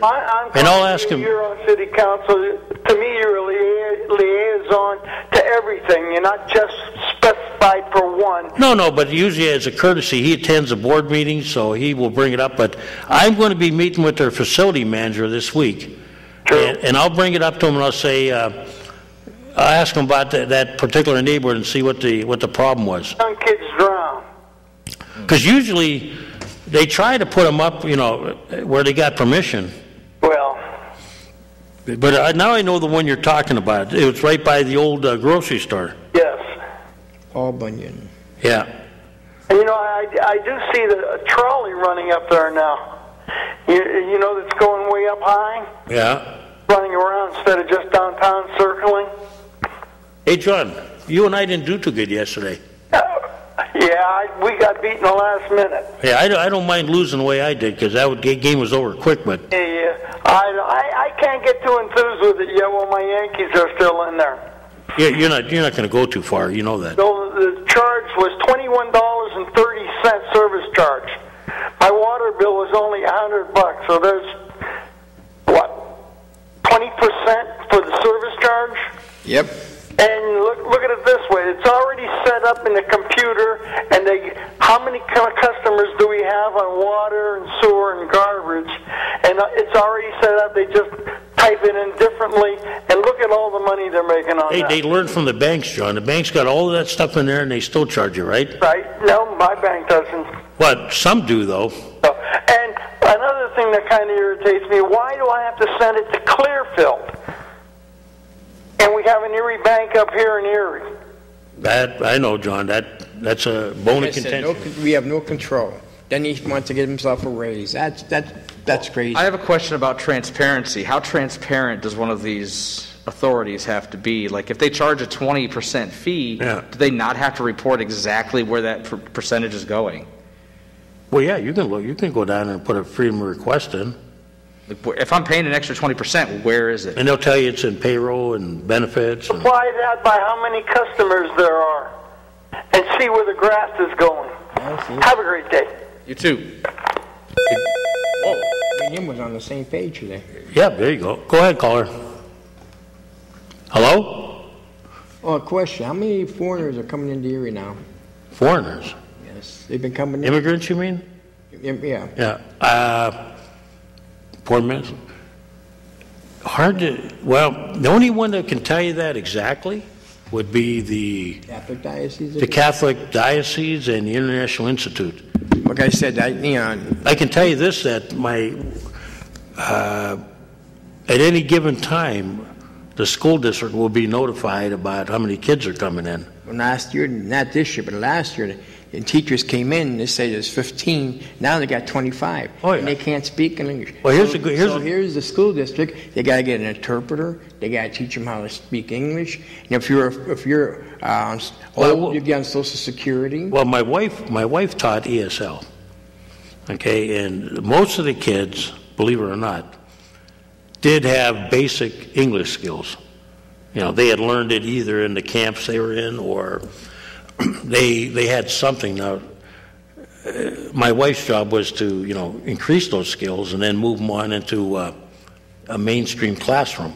and I'll ask him. You're on city council. To me, you're a liaison to everything. You're not just specified for one. No, but usually as a courtesy, he attends a board meeting, so he will bring it up. But I'm going to be meeting with their facility manager this week, and I'll bring it up to him, and I'll say, I'll ask him about that particular neighborhood and see what the problem was. Young kids drown. Because usually they try to put them up, where they got permission. Well. But now I know the one you're talking about. It was right by the old grocery store. Yes. All Bunyan. Yeah. And I do see the trolley running up there now. You know that's going way up high? Yeah. Running around instead of just downtown circling. Hey, John, you and I didn't do too good yesterday. Yeah, we got beat in the last minute. Yeah, I don't mind losing the way I did, because that game was over quick, but... Yeah, I can't get too enthused with it yet while my Yankees are still in there. Yeah, you're not going to go too far, you know that. So the charge was $21.30 service charge. My water bill was only $100, so there's, what, 20% for the service charge? Yep. And look at it this way: it's already set up in the computer, and how many customers do we have on water and sewer and garbage? And it's already set up. They just type it in differently, and look at all the money they're making on that. They learn from the banks, John. The bank's got all of that stuff in there, and they still charge you, right? Right. No, my bank doesn't. What? Some do, though. And another thing that kind of irritates me: why do I have to send it to Clearfield? And we have an Erie bank up here in Erie. That I know, John. That's a bone of contention. We have no control. Then he wants to get himself a raise. That's crazy. I have a question about transparency. How transparent does one of these authorities have to be? Like, if they charge a 20% fee, do they not have to report exactly where that percentage is going? Well, yeah, you can look. You can go down and put a freedom of request in. If I'm paying an extra 20%, where is it? And they'll tell you it's in payroll and benefits. Apply that by how many customers there are, and see where the grass is going. Have a great day. You too. Oh, me and him was on the same page today. Yeah, there you go. Go ahead, caller. Hello? Oh, a question. How many foreigners are coming into Erie now? Foreigners? Yes. They've been coming in. Immigrants, you mean? Yeah. Yeah. 4 minutes. Hard to, well, the only one that can tell you that exactly would be the Catholic Diocese? The Catholic Diocese and the International Institute. Like I said, I can tell you this, that at any given time, the school district will be notified about how many kids are coming in. Well, last year, not this year, but last year, the teachers came in and they said there's 15. Now they got 25. Oh, yeah. And they can't speak in English. Well, here's the school district. They got to get an interpreter. They got to teach them how to speak English. And if you're old, you get on Social Security. Well, my wife taught ESL. Okay, and most of the kids, believe it or not, did have basic English skills. You know, they had learned it either in the camps they were in or they had something. Now, my wife's job was to, increase those skills and then move them on into a mainstream classroom.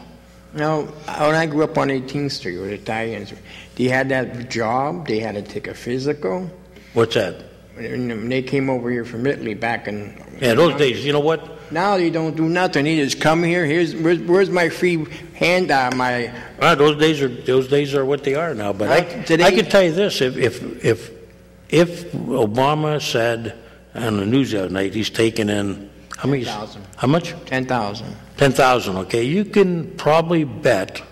Now, when I grew up on 18th Street with Italians, they had that job. They had to take a physical. What's that? When they came over here from Italy back in... Yeah, those days, you know what? Now they don't do nothing. They just come here. Where's my free hand? Those days are what they are now. But I can tell you this: if Obama said on the news the other night he's taking in how many? 10,000. How much? 10,000. 10,000. Okay, you can probably bet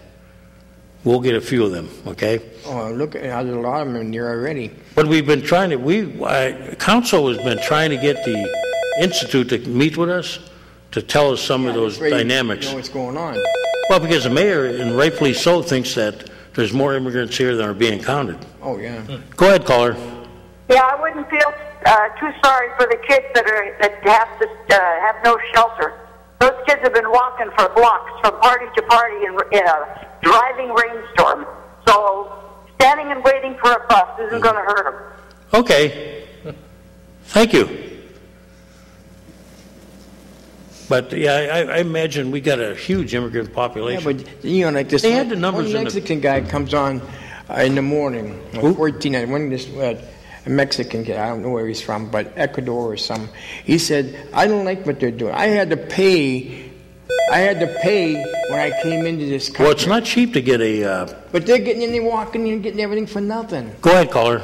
we'll get a few of them. Okay. Oh, look! There's a lot of them in here already. But we've been trying to. Council has been trying to get the Institute to meet with us to tell us some of those dynamics. You know what's going on. Well, because the mayor, and rightfully so, thinks that there's more immigrants here than are being counted. Oh, yeah. Go ahead, caller. Yeah, I wouldn't feel too sorry for the kids that have no shelter. Those kids have been walking for blocks from party to party in a driving rainstorm. So standing and waiting for a bus isn't going to hurt them. Okay. Thank you. But yeah, I imagine we got a huge immigrant population. Yeah, but like this, they had the numbers. One Mexican guy comes on in the morning, 14. One of this a Mexican guy, I don't know where he's from, but Ecuador or some. He said, "I don't like what they're doing. I had to pay when I came into this country." Well, it's not cheap to get a. But they're getting in, they're walking in, getting everything for nothing. Go ahead, caller.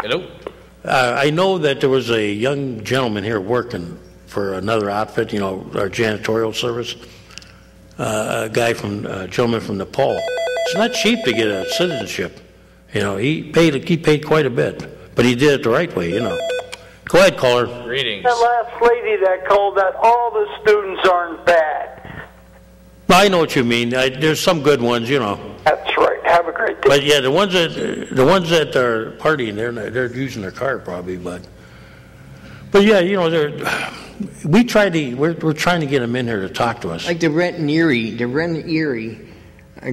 Hello. I know that there was a young gentleman here working for another outfit, our janitorial service, a gentleman from Nepal. It's not cheap to get a citizenship. He paid quite a bit, but he did it the right way, Go ahead, caller. Greetings. That last lady that called that all the students aren't bad. I know what you mean. There's some good ones, That's right. Have a great day. But yeah, the ones that are partying, they're using their car probably, but yeah, we're trying to get them in here to talk to us. Like the rent in Erie,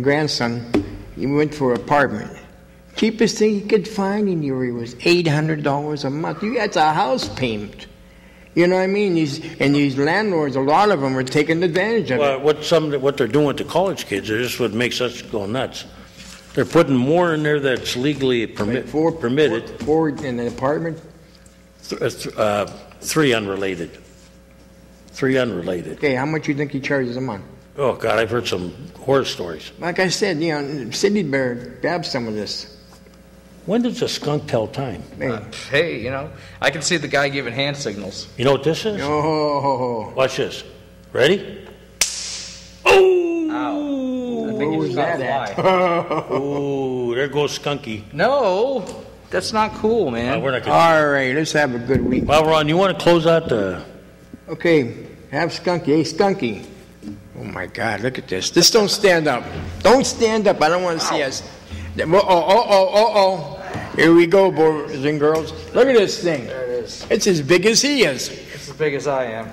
grandson, he went for an apartment, Cheapest thing you could find in Erie was $800 a month. That's a house payment. You know what I mean? These landlords, a lot of them are taking advantage of it. What they're doing with the college kids is just what makes us go nuts. They're putting more in there that's legally permitted. Four in an apartment? Three unrelated. Okay, how much you think he charges a month? Oh, God, I've heard some horror stories. Like I said, Cindy better grab some of this. When does a skunk tell time? Hey, I can see the guy giving hand signals. You know what this is? Oh. Watch this. Ready? Oh! Ow. I think Where was that at? Oh, there goes Skunky. No, that's not cool, man. We're not gonna... All right, let's have a good week. Well, Ron, you want to close out the... Okay, have Skunky. Hey, Skunky. Oh, my God, look at this. Just don't stand up. Don't stand up. I don't want to see us. Here we go, boys and girls. Look at this thing. There it is. It's as big as he is. It's as big as I am.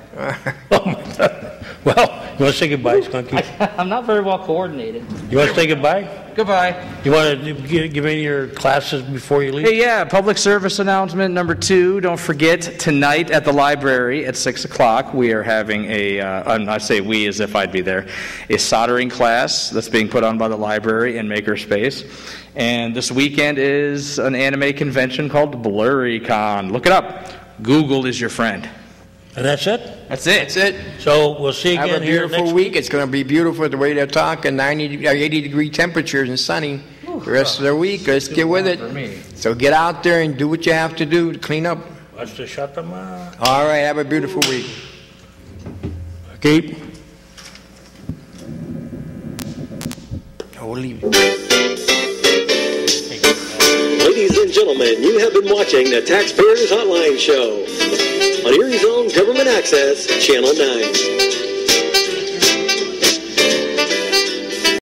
Oh, my God. Well, you want to say goodbye, Skunky? I'm not very well coordinated. You want to say goodbye? Goodbye. You want to give any of your classes before you leave? Hey, yeah, public service announcement number 2. Don't forget, tonight at the library at 6 o'clock, we are having I say we as if I'd be there, a soldering class that's being put on by the library in Makerspace. And this weekend is an anime convention called BlurryCon. Look it up. Google is your friend. And that's it? That's it. That's it. So we'll see again Have a here beautiful next week. It's going to be beautiful the way they're talking, 80-degree temperatures and sunny the rest of the week. Let's get with it. So get out there and do what you have to do to clean up. Let's just shut them out. All right, have a beautiful week. Keep. Holy. Ladies and gentlemen, you have been watching the Taxpayers Hotline Show on Erie's own Government Access, Channel 9.